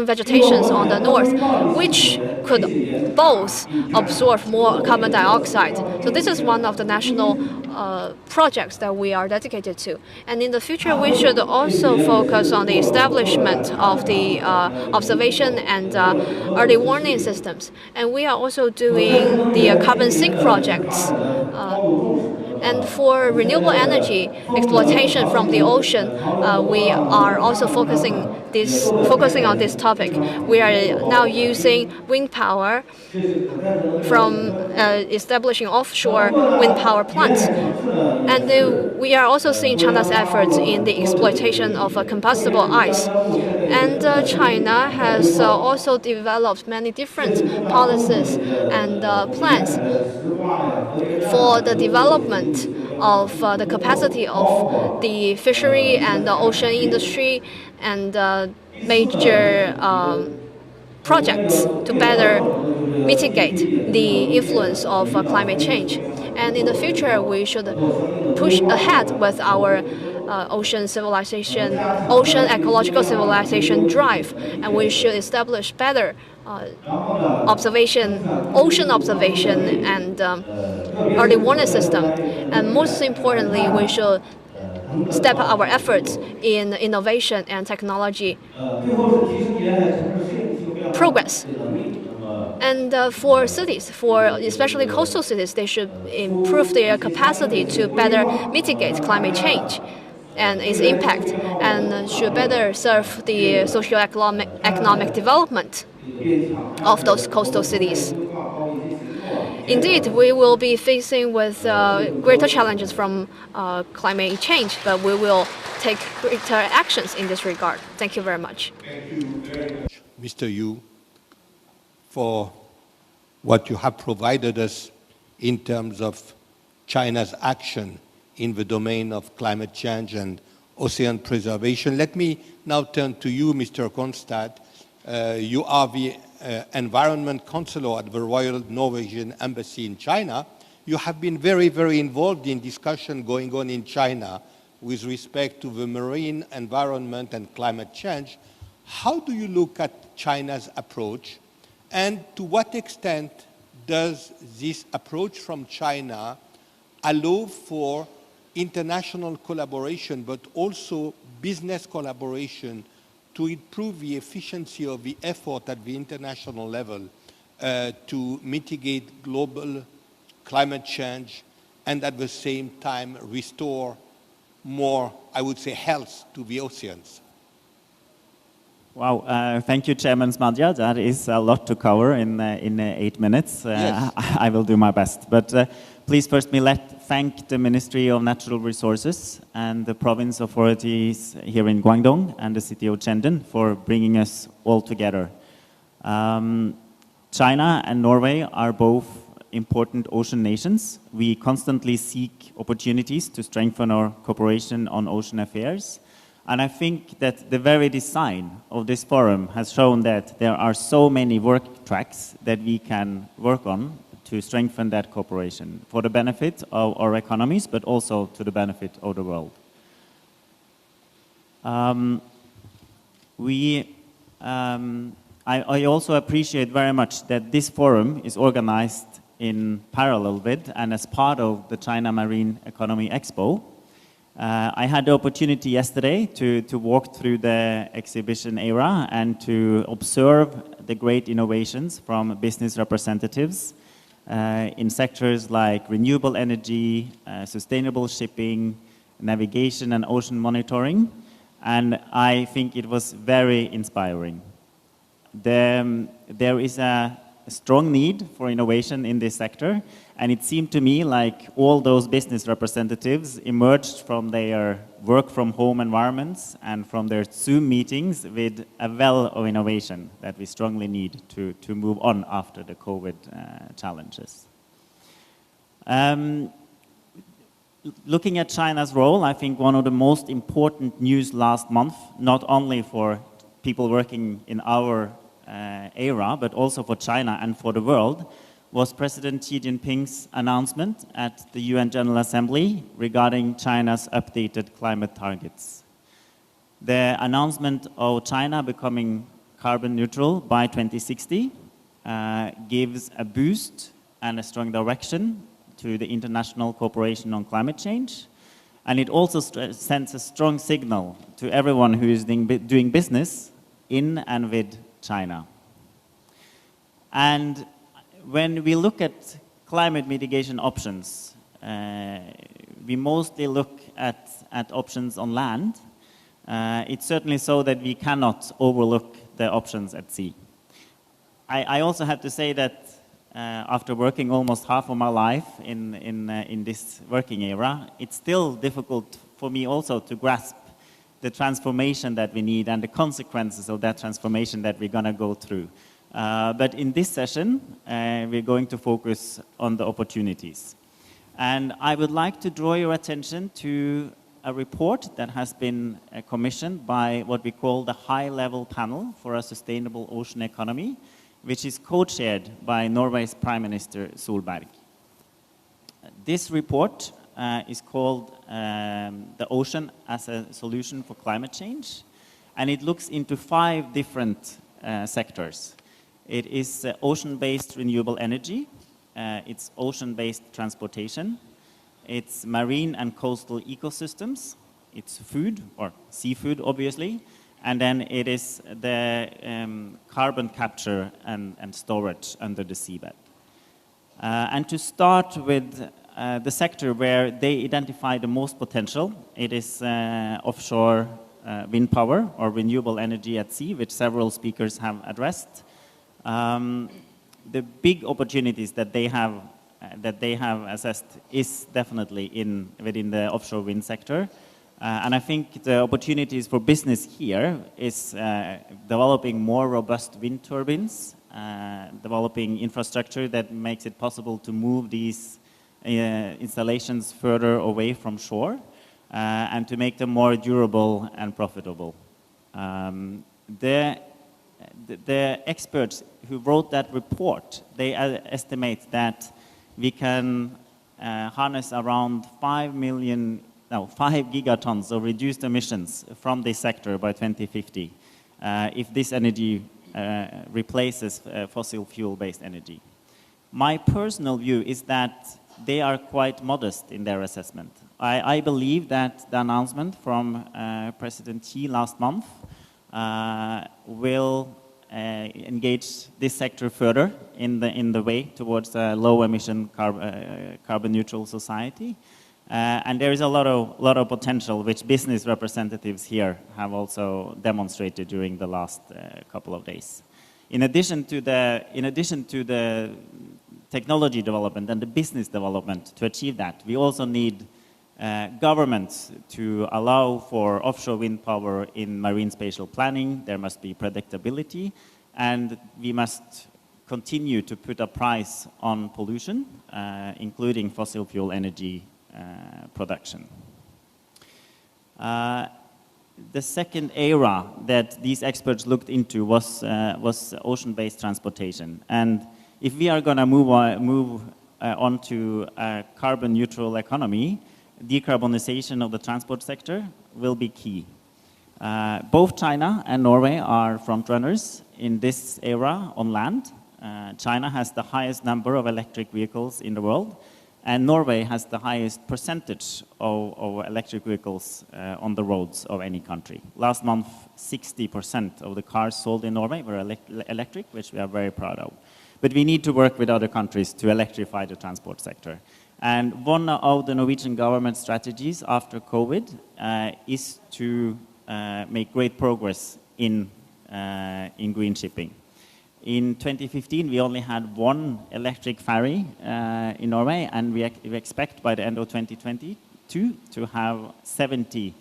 vegetations on the north, which could both absorb more carbon dioxide. So this is one of the national projects that we are dedicated to. And in the future, we should also focus on the establishment of the observation and early warning systems. And we are also doing the carbon sink projects. And for renewable energy exploitation from the ocean, we are also focusing on this topic. We are now using wind power from establishing offshore wind power plants. And we are also seeing China's efforts in the exploitation of combustible ice. And China has also developed many different policies and plans for the development of the capacity of the fishery and the ocean industry and major projects to better mitigate the influence of climate change. And in the future, we should push ahead with our ocean ecological civilization drive, and we should establish better ocean observation and early warning system. And most importantly, we should step up our efforts in innovation and technology progress. And for cities, for especially coastal cities, they should improve their capacity to better mitigate climate change and its impact, and should better serve the socio-economic development of those coastal cities. Indeed, we will be facing with greater challenges from climate change, but we will take greater actions in this regard. Thank you very much. Thank you very much, Mr. Yu, for what you have provided us in terms of China's action in the domain of climate change and ocean preservation. Let me now turn to you, Mr. Grønstad. You are the Environment Councillor at the Royal Norwegian Embassy in China. You have been very, very involved in discussion going on in China with respect to the marine environment and climate change. How do you look at China's approach, and to what extent does this approach from China allow for international collaboration, but also business collaboration to improve the efficiency of the effort at the international level to mitigate global climate change and at the same time restore more, I would say, health to the oceans? Wow, thank you, Chairman Smadja. That is a lot to cover in 8 minutes. Yes. I will do my best. But please first thank the Ministry of Natural Resources and the province authorities here in Guangdong and the city of Shenzhen for bringing us all together. China and Norway are both important ocean nations. We constantly seek opportunities to strengthen our cooperation on ocean affairs. And I think that the very design of this forum has shown that there are so many work tracks that we can work on to strengthen that cooperation for the benefit of our economies, but also to the benefit of the world. I also appreciate very much that this forum is organized in parallel with and as part of the China Marine Economy Expo. I had the opportunity yesterday to walk through the exhibition area and to observe the great innovations from business representatives in sectors like renewable energy, sustainable shipping, navigation and ocean monitoring, and I think it was very inspiring. There is a strong need for innovation in this sector, and it seemed to me like all those business representatives emerged from their work-from-home environments and from their Zoom meetings with a well of innovation that we strongly need to move on after the COVID challenges. Looking at China's role, I think one of the most important news last month, not only for people working in our era, but also for China and for the world, was President Xi Jinping's announcement at the UN General Assembly regarding China's updated climate targets. The announcement of China becoming carbon neutral by 2060 gives a boost and a strong direction to the international cooperation on climate change, and it also sends a strong signal to everyone who is doing business in and with China. And when we look at climate mitigation options, we mostly look at options on land. It's certainly so that we cannot overlook the options at sea. I also have to say that after working almost half of my life in this working era, it's still difficult for me also to grasp the transformation that we need and the consequences of that transformation that we're going to go through. But in this session, we're going to focus on the opportunities. And I would like to draw your attention to a report that has been commissioned by what we call the High-Level Panel for a Sustainable Ocean Economy, which is co-chaired by Norway's Prime Minister Solberg. This report is called The Ocean as a Solution for Climate Change, and it looks into 5 different sectors. It is ocean-based renewable energy, it's ocean-based transportation, it's marine and coastal ecosystems, it's food, or seafood obviously, and then it is the carbon capture and storage under the seabed. And to start with the sector where they identify the most potential, it is offshore wind power or renewable energy at sea, which several speakers have addressed. The big opportunities that they have assessed is definitely within the offshore wind sector. And I think the opportunities for business here is developing more robust wind turbines, developing infrastructure that makes it possible to move these installations further away from shore, and to make them more durable and profitable. The experts who wrote that report, they estimate that we can harness around 5 gigatons of reduced emissions from this sector by 2050 if this energy replaces fossil fuel-based energy. My personal view is that they are quite modest in their assessment. I believe that the announcement from President Xi last month will engage this sector further in the way towards a low-emission carbon-neutral society, and there is a lot of potential which business representatives here have also demonstrated during the last couple of days. In addition to the technology development and the business development to achieve that, we also need governments to allow for offshore wind power in marine spatial planning. There must be predictability, and we must continue to put a price on pollution, including fossil fuel energy production. The second area that these experts looked into was ocean-based transportation. And if we are going to move on to a carbon-neutral economy, decarbonization of the transport sector will be key. Both China and Norway are frontrunners in this era on land. China has the highest number of electric vehicles in the world, and Norway has the highest percentage of electric vehicles on the roads of any country. Last month, 60% of the cars sold in Norway were electric, which we are very proud of. But we need to work with other countries to electrify the transport sector. And one of the Norwegian government strategies after COVID is to make great progress in green shipping. In 2015, we only had 1 electric ferry in Norway, and we expect by the end of 2022 to have 70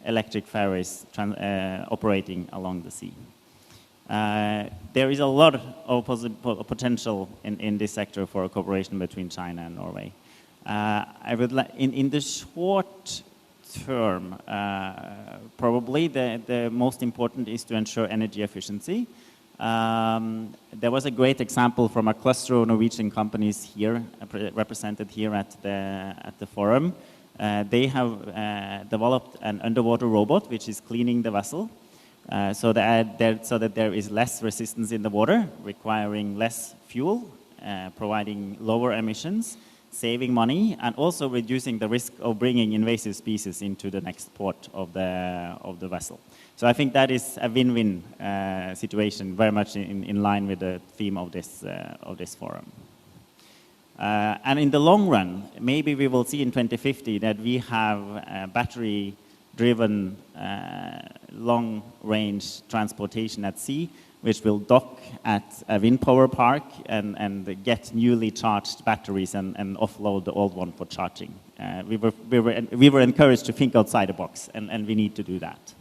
electric ferries operating along the sea. There is a lot of potential in this sector for cooperation between China and Norway. I would in the short term, probably the most important is to ensure energy efficiency. There was a great example from a cluster of Norwegian companies here, represented here at the forum. They have developed an underwater robot which is cleaning the vessel, so that there is less resistance in the water, requiring less fuel, providing lower emissions, saving money, and also reducing the risk of bringing invasive species into the next port of the vessel. So I think that is a win-win situation, very much in line with the theme of this forum. And in the long run, maybe we will see in 2050 that we have battery-driven long-range transportation at sea, which will dock at a wind power park and get newly charged batteries and offload the old one for charging. We were encouraged to think outside the box, and we need to do that.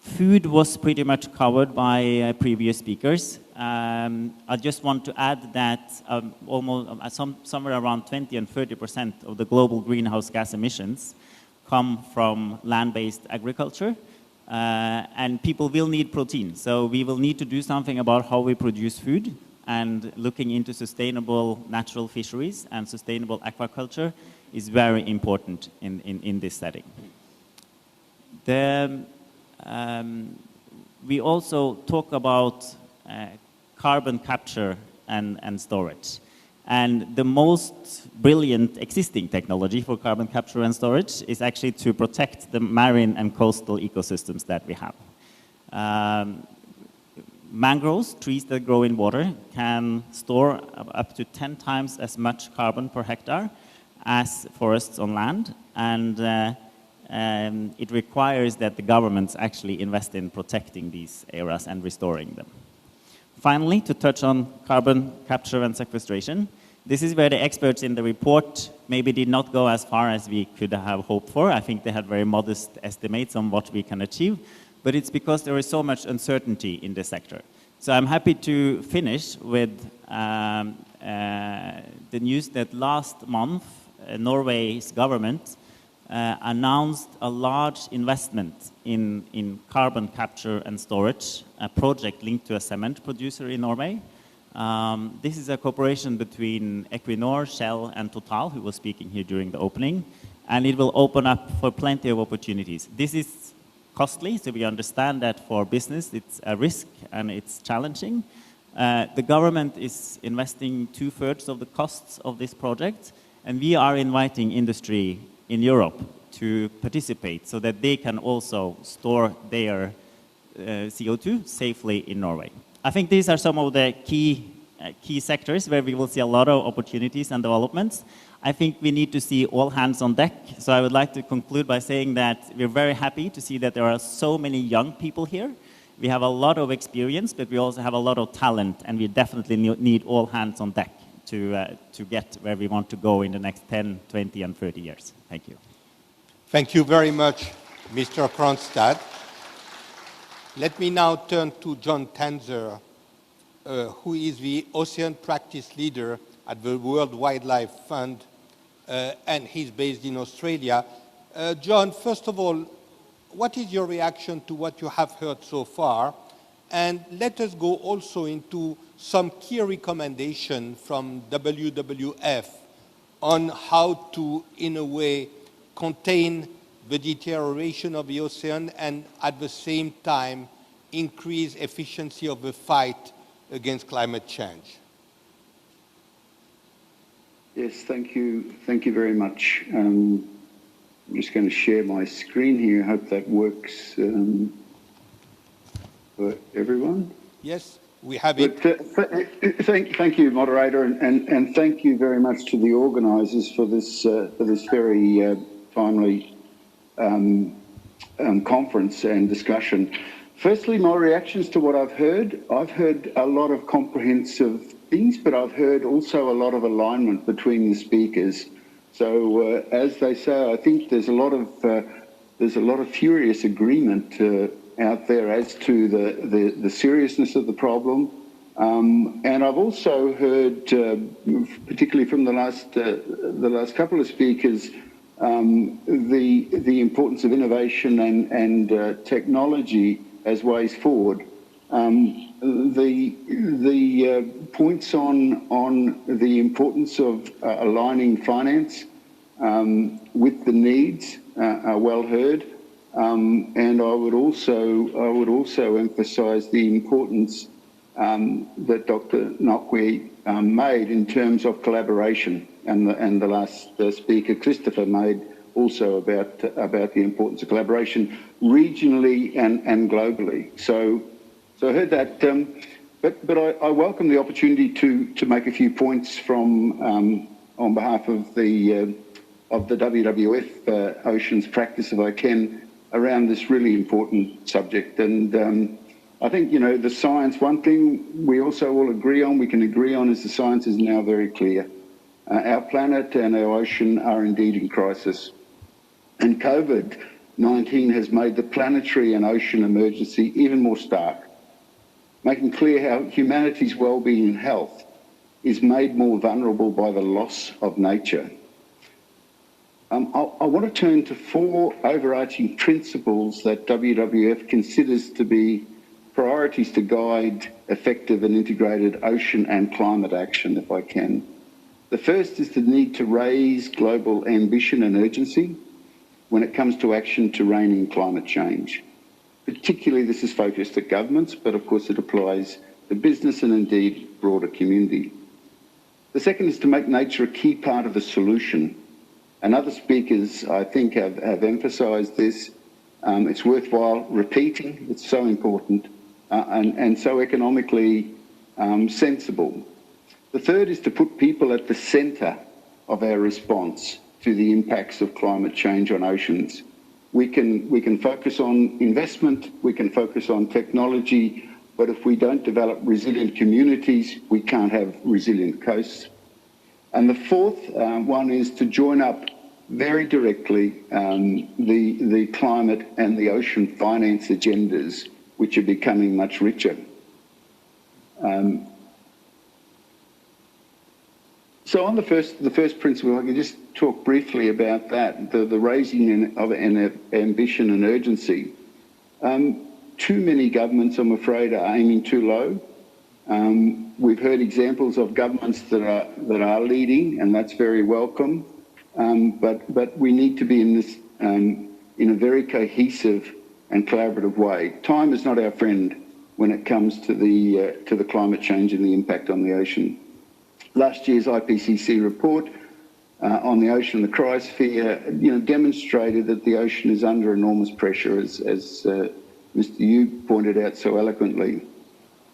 Food was pretty much covered by previous speakers. I just want to add that somewhere around 20 and 30% of the global greenhouse gas emissions come from land-based agriculture, and people will need protein. So we will need to do something about how we produce food, and looking into sustainable natural fisheries and sustainable aquaculture is very important in this setting. We also talk about carbon capture and storage. And the most brilliant existing technology for carbon capture and storage is actually to protect the marine and coastal ecosystems that we have. Mangroves, trees that grow in water, can store up to 10 times as much carbon per hectare as forests on land, and it requires that the governments actually invest in protecting these areas and restoring them. Finally, to touch on carbon capture and sequestration, this is where the experts in the report maybe did not go as far as we could have hoped for. I think they had very modest estimates on what we can achieve, but it's because there is so much uncertainty in the sector. So I'm happy to finish with the news that last month, Norway's government announced a large investment in carbon capture and storage, a project linked to a cement producer in Norway. This is a cooperation between Equinor, Shell, and Total, who was speaking here during the opening, and it will open up for plenty of opportunities. This is costly, so we understand that for business it's a risk and it's challenging. The government is investing 2/3 of the costs of this project, and we are inviting industry in Europe to participate so that they can also store their CO2 safely in Norway. I think these are some of the key sectors where we will see a lot of opportunities and developments. I think we need to see all hands on deck. So I would like to conclude by saying that we're very happy to see that there are so many young people here. We have a lot of experience, but we also have a lot of talent, and we definitely need all hands on deck to get where we want to go in the next 10, 20, and 30 years. Thank you. Thank you very much, Mr. Grønstad. Let me now turn to John Tanzer, who is the Ocean Practice Leader at the World Wildlife Fund, and he's based in Australia. John, first of all, what is your reaction to what you have heard so far? And let us go also into some key recommendations from WWF on how to, in a way, contain the deterioration of the ocean and at the same time increase efficiency of the fight against climate change. Yes, thank you. Thank you very much. I'm just going to share my screen here. I hope that works for everyone. Yes, we have it. Thank you, moderator, and thank you very much to the organisers for this very timely conference and discussion. Firstly, my reactions to what I've heard a lot of comprehensive things, but I've heard also a lot of alignment between the speakers. So, as they say, I think there's a lot of furious agreement out there as to the seriousness of the problem. And I've also heard, particularly from the last couple of speakers, the importance of innovation and technology as ways forward. The points on the importance of aligning finance with the needs are well heard, and I would also emphasise the importance that Dr. Nokwe made in terms of collaboration, and the last speaker, Christoffer, made also about the importance of collaboration regionally and globally. So I heard that, but I welcome the opportunity to make a few points from on behalf of the WWF Oceans Practice, if I can, around this really important subject. And I think, you know, the science, one thing we also all we can agree on is the science is now very clear. Our planet and our ocean are indeed in crisis. And COVID COVID-19 has made the planetary and ocean emergency even more stark, making clear how humanity's well-being and health is made more vulnerable by the loss of nature. I want to turn to 4 overarching principles that WWF considers to be priorities to guide effective and integrated ocean and climate action, if I can. The first is the need to raise global ambition and urgency when it comes to action to rein in climate change. Particularly, this is focused at governments, but of course it applies to business and indeed broader community. The second is to make nature a key part of the solution. And other speakers, I think, have emphasised this. It's worthwhile repeating. It's so important and so economically sensible. The third is to put people at the centre of our response to the impacts of climate change on oceans. We can focus on investment, we can focus on technology, but if we don't develop resilient communities, we can't have resilient coasts. And the fourth one is to join up very directly the climate and the ocean finance agendas, which are becoming much richer. So on the first principle, I can just talk briefly about that, the raising of an ambition and urgency. Too many governments, I'm afraid, are aiming too low. We've heard examples of governments that are leading, and that's very welcome. But we need to be in this in a very cohesive and collaborative way. Time is not our friend when it comes to the climate change and the impact on the ocean. Last year's IPCC report on the ocean, the cryosphere, demonstrated that the ocean is under enormous pressure, as Mr. Yu pointed out so eloquently.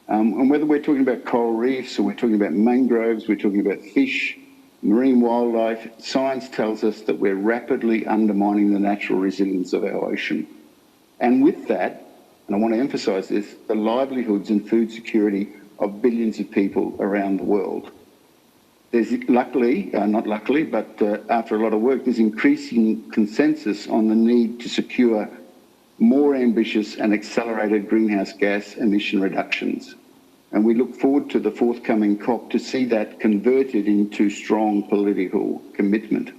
And whether we're talking about coral reefs or we're talking about mangroves, we're talking about fish, marine wildlife, science tells us that we're rapidly undermining the natural resilience of our ocean. And with that, and I want to emphasise this, the livelihoods and food security of billions of people around the world. There's luckily, not luckily, but after a lot of work, there's increasing consensus on the need to secure more ambitious and accelerated greenhouse gas emission reductions. And we look forward to the forthcoming COP to see that converted into strong political commitment.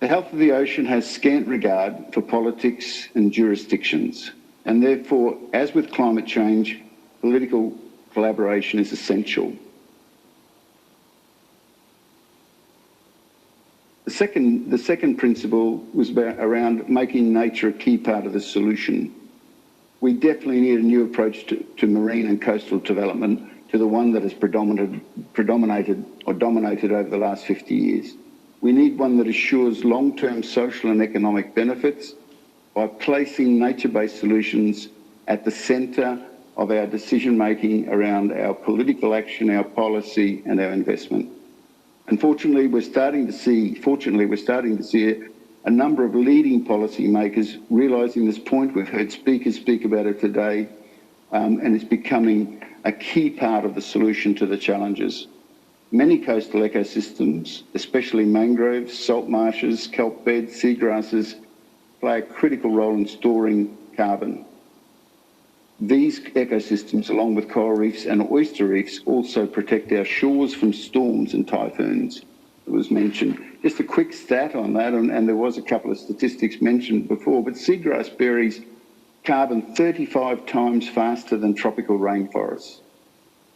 The health of the ocean has scant regard for politics and jurisdictions, and therefore, as with climate change, political collaboration is essential. The second principle was around making nature a key part of the solution. We definitely need a new approach to marine and coastal development, to the one that has dominated over the last 50 years. We need one that assures long-term social and economic benefits by placing nature-based solutions at the centre of our decision-making around our political action, our policy and our investment. Unfortunately, we're starting to see a number of leading policymakers realising this point. We've heard speakers speak about it today, and it's becoming a key part of the solution to the challenges. Many coastal ecosystems, especially mangroves, salt marshes, kelp beds, seagrasses, play a critical role in storing carbon. These ecosystems, along with coral reefs and oyster reefs, also protect our shores from storms and typhoons. It was mentioned. Just a quick stat on that, and there was a couple of statistics mentioned before, but seagrass buries carbon 35 times faster than tropical rainforests.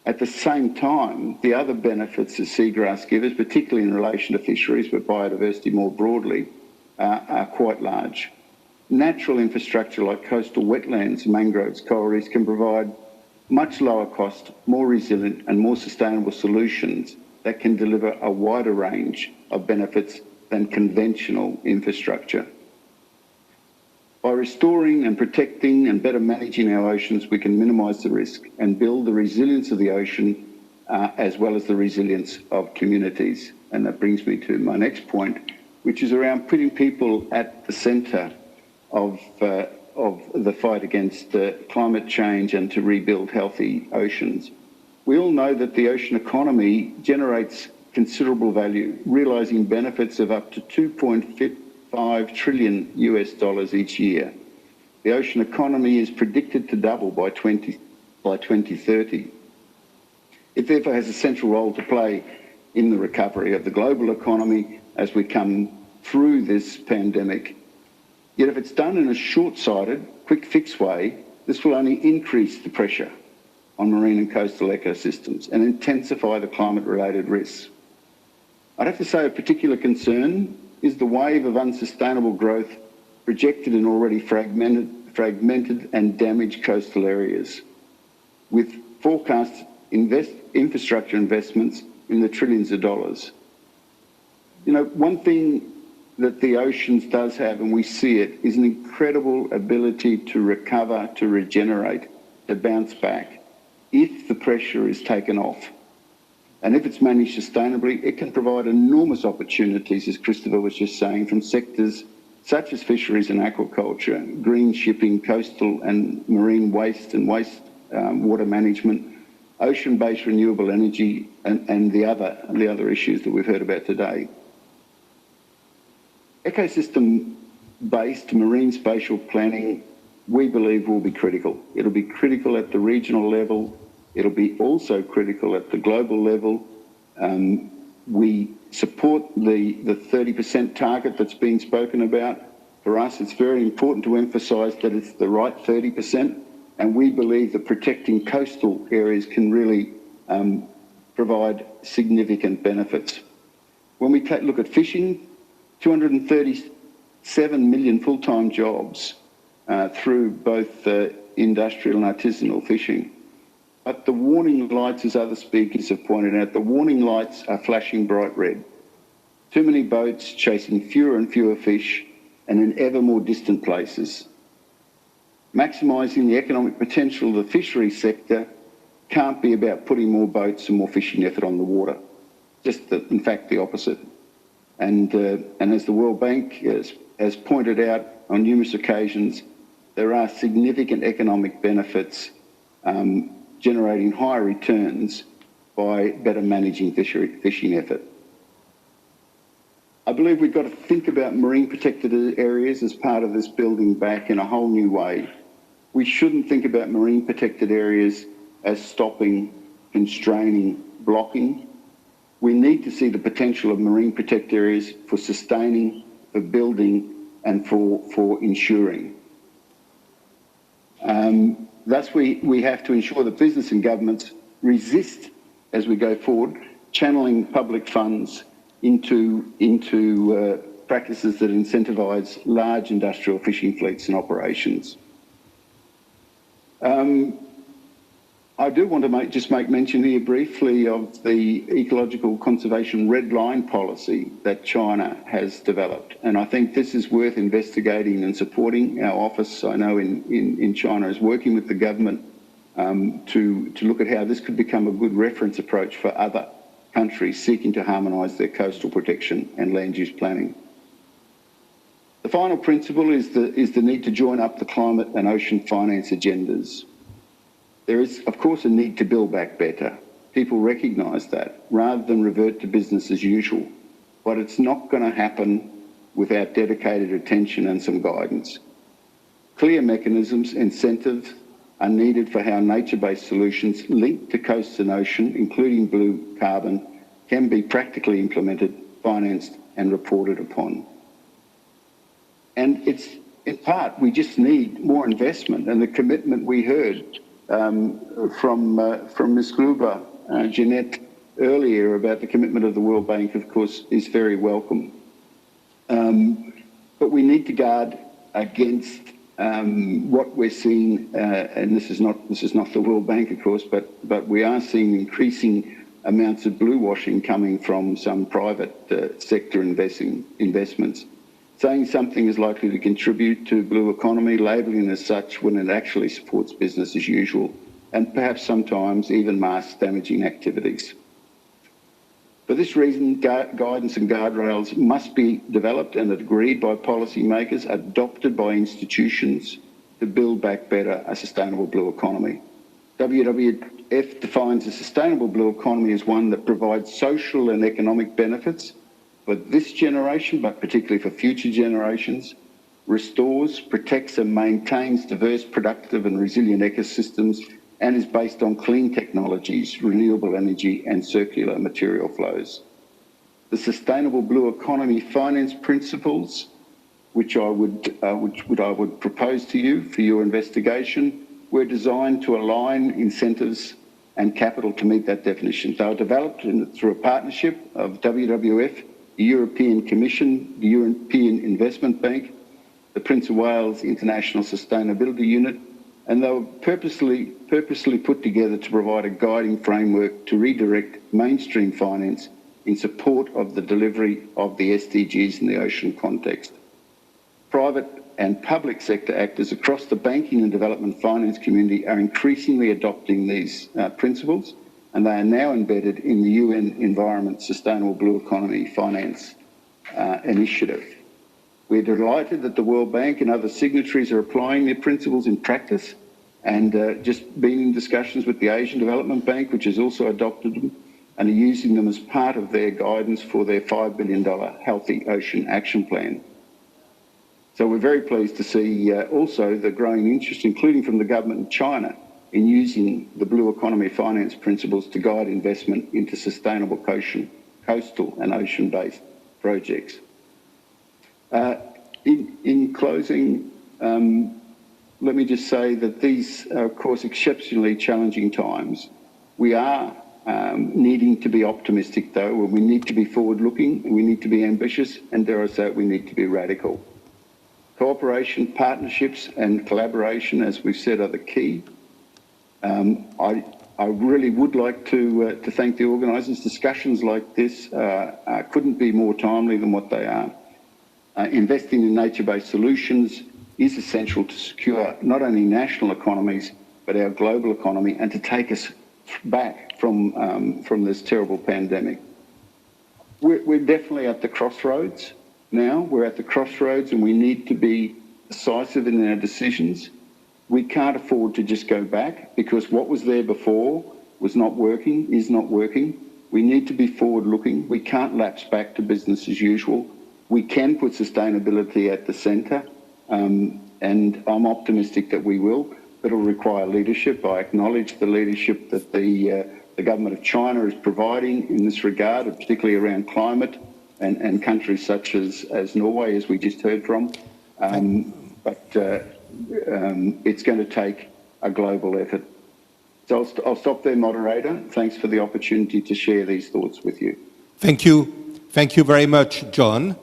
At the same time, the other benefits that seagrass give us, particularly in relation to fisheries, but biodiversity more broadly, are quite large. Natural infrastructure like coastal wetlands, mangroves, coral reefs can provide much lower cost, more resilient and more sustainable solutions that can deliver a wider range of benefits than conventional infrastructure. By restoring and protecting and better managing our oceans, we can minimise the risk and build the resilience of the ocean as well as the resilience of communities. And that brings me to my next point, which is around putting people at the centre of the fight against climate change and to rebuild healthy oceans. We all know that the ocean economy generates considerable value, realising benefits of up to $2.5 $5 trillion each year. The ocean economy is predicted to double by 2030. It therefore has a central role to play in the recovery of the global economy as we come through this pandemic. Yet if it's done in a short-sighted, quick-fix way, this will only increase the pressure on marine and coastal ecosystems and intensify the climate-related risks. I'd have to say a particular concern is the wave of unsustainable growth projected in already fragmented and damaged coastal areas, with forecast infrastructure investments in the trillions of dollars. You know, one thing that the oceans does have, and we see it, is an incredible ability to recover, to regenerate, to bounce back, if the pressure is taken off. And if it's managed sustainably, it can provide enormous opportunities, as Christoffer was just saying, from sectors such as fisheries and aquaculture, green shipping, coastal and marine waste and water management, ocean-based renewable energy, and the other issues that we've heard about today. Ecosystem-based marine spatial planning, we believe, will be critical. It'll be critical at the regional level. It'll be also critical at the global level. We support the 30% target that's being spoken about. For us, it's very important to emphasise that it's the right 30%, and we believe that protecting coastal areas can really provide significant benefits. When we look at fishing, 237 million full-time jobs through both industrial and artisanal fishing. But the warning lights, as other speakers have pointed out, the warning lights are flashing bright red. Too many boats chasing fewer and fewer fish and in ever more distant places. Maximising the economic potential of the fishery sector can't be about putting more boats and more fishing effort on the water. In fact, the opposite. And as the World Bank has pointed out on numerous occasions, there are significant economic benefits generating higher returns by better managing fishing effort. I believe we've got to think about marine protected areas as part of this building back in a whole new way. We shouldn't think about marine protected areas as stopping, constraining, blocking. We need to see the potential of marine protected areas for sustaining, for building, and for ensuring. Thus, we have to ensure that business and governments resist, as we go forward, channeling public funds into practices that incentivise large industrial fishing fleets and operations. I do want to just make mention here briefly of the ecological conservation red line policy that China has developed. And I think this is worth investigating and supporting. Our office, I know, in China is working with the government to look at how this could become a good reference approach for other countries seeking to harmonise their coastal protection and land use planning. The final principle is the need to join up the climate and ocean finance agendas. There is, of course, a need to build back better. People recognise that, rather than revert to business as usual. But it's not going to happen without dedicated attention and some guidance. Clear mechanisms, incentives, are needed for how nature-based solutions linked to coast and ocean, including blue carbon, can be practically implemented, financed and reported upon. And it's, in part, we just need more investment, and the commitment we heard from Ms. Glauber, Jeannette, earlier about the commitment of the World Bank, of course, is very welcome. But we need to guard against what we're seeing, and this is not the World Bank, of course, but we are seeing increasing amounts of blue washing coming from some private sector investments, saying something is likely to contribute to blue economy, labelling as such when it actually supports business as usual, and perhaps sometimes even masks damaging activities. For this reason, guidance and guardrails must be developed and agreed by policymakers, adopted by institutions to build back better a sustainable blue economy. WWF defines a sustainable blue economy as one that provides social and economic benefits for this generation, but particularly for future generations, restores, protects and maintains diverse, productive and resilient ecosystems, and is based on clean technologies, renewable energy and circular material flows. The Sustainable Blue Economy Finance Principles, which I would propose to you for your investigation, were designed to align incentives and capital to meet that definition. They were developed through a partnership of WWF, the European Commission, the European Investment Bank, the Prince of Wales International Sustainability Unit, and they were purposely put together to provide a guiding framework to redirect mainstream finance in support of the delivery of the SDGs in the ocean context. Private and public sector actors across the banking and development finance community are increasingly adopting these principles, and they are now embedded in the UN Environment Sustainable Blue Economy Finance Initiative. We're delighted that the World Bank and other signatories are applying their principles in practice, and just been in discussions with the Asian Development Bank, which has also adopted them, and are using them as part of their guidance for their $5 billion Healthy Ocean Action Plan. So we're very pleased to see also the growing interest, including from the government of China, in using the Blue Economy Finance Principles to guide investment into sustainable coastal and ocean-based projects. In closing, let me just say that these are, of course, exceptionally challenging times. We are needing to be optimistic, though, and we need to be forward-looking, we need to be ambitious, and dare I say it, we need to be radical. Cooperation, partnerships and collaboration, as we've said, are the key. I really would like to thank the organisers. Discussions like this couldn't be more timely than what they are. Investing in nature-based solutions is essential to secure not only national economies, but our global economy, and to take us back from this terrible pandemic. We're definitely at the crossroads now. We're at the crossroads and we need to be decisive in our decisions. We can't afford to just go back, because what was there before was not working, is not working. We need to be forward-looking. We can't lapse back to business as usual. We can put sustainability at the centre, and I'm optimistic that we will, but it'll require leadership. I acknowledge the leadership that the government of China is providing in this regard, particularly around climate and countries such as Norway, as we just heard from. But it's going to take a global effort. So I'll stop there, moderator. Thanks for the opportunity to share these thoughts with you. Thank you. Thank you very much, John.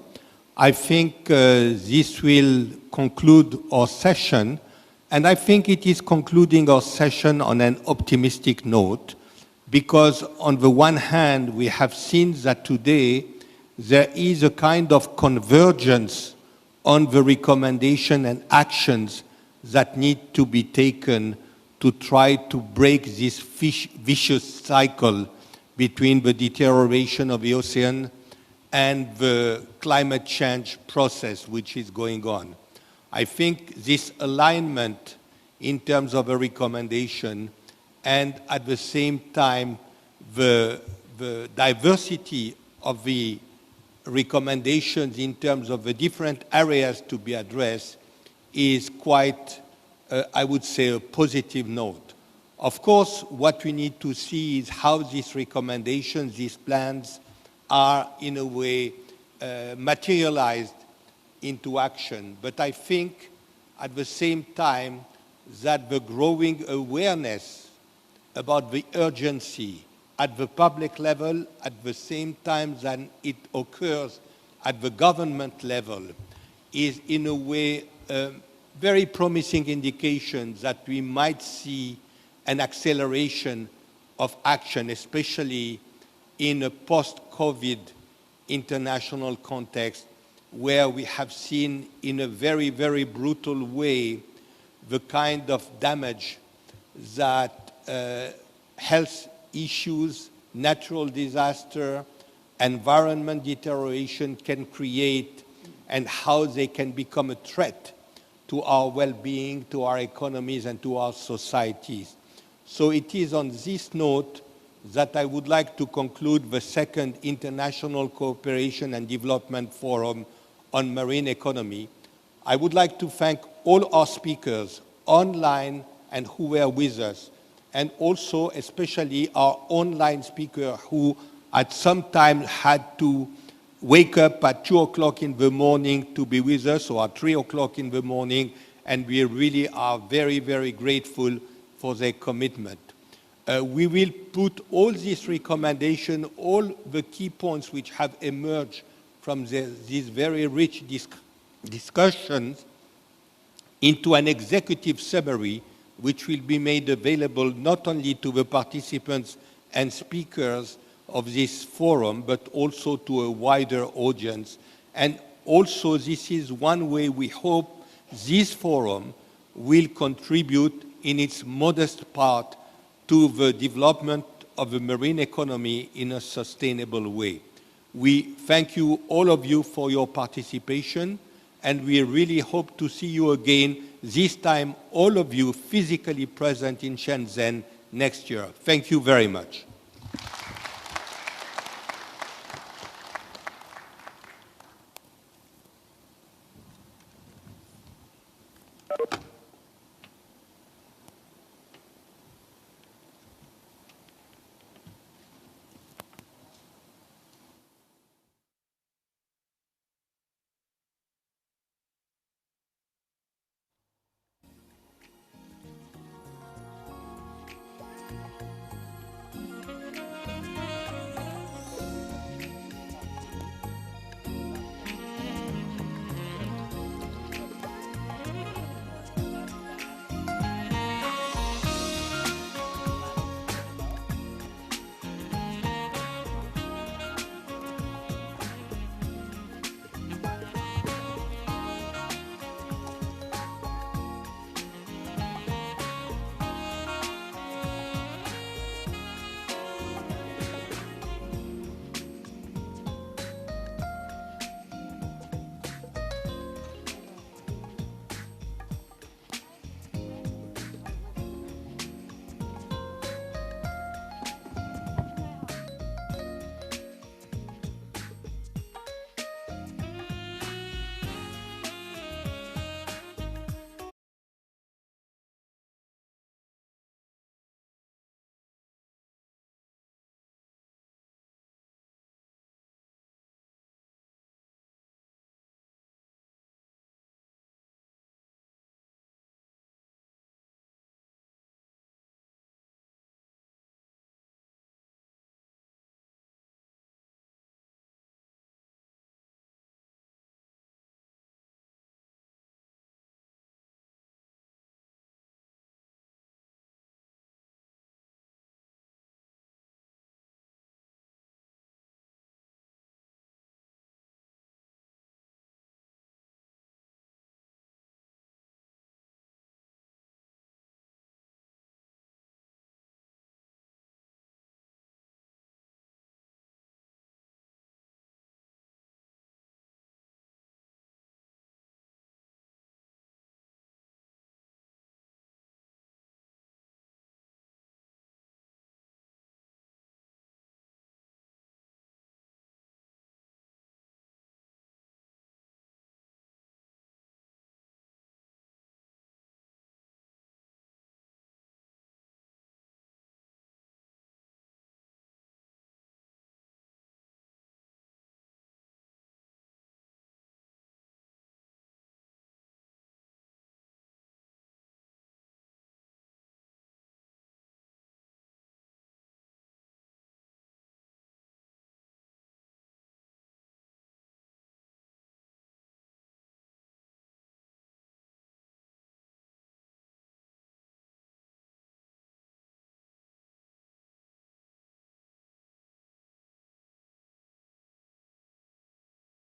I think this will conclude our session, and I think it is concluding our session on an optimistic note, because on the one hand, we have seen that today there is a kind of convergence on the recommendation and actions that need to be taken to try to break this vicious cycle between the deterioration of the ocean and the climate change process which is going on. I think this alignment in terms of a recommendation, and at the same time the diversity of the recommendations in terms of the different areas to be addressed, is quite, I would say, a positive note. Of course, what we need to see is how these recommendations, these plans, are in a way materialized into action. But I think at the same time that the growing awareness about the urgency at the public level, at the same time that it occurs at the government level, is in a way a very promising indication that we might see an acceleration of action, especially in a post-COVID international context, where we have seen in a very, very brutal way the kind of damage that health issues, natural disaster, environment deterioration can create, and how they can become a threat to our well-being, to our economies, and to our societies. So it is on this note that I would like to conclude the second International Cooperation and Development Forum on Marine Economy. I would like to thank all our speakers online and who were with us, and also especially our online speaker who at some time had to wake up at 2 o'clock in the morning to be with us, or at 3 o'clock in the morning, and we really are very, very grateful for their commitment. We will put all these recommendations, all the key points which have emerged from these very rich discussions into an executive summary which will be made available not only to the participants and speakers of this forum, but also to a wider audience. And also this is one way we hope this forum will contribute in its modest part to the development of the marine economy in a sustainable way. We thank you, all of you, for your participation, and we really hope to see you again, this time all of you physically present in Shenzhen next year. Thank you very much.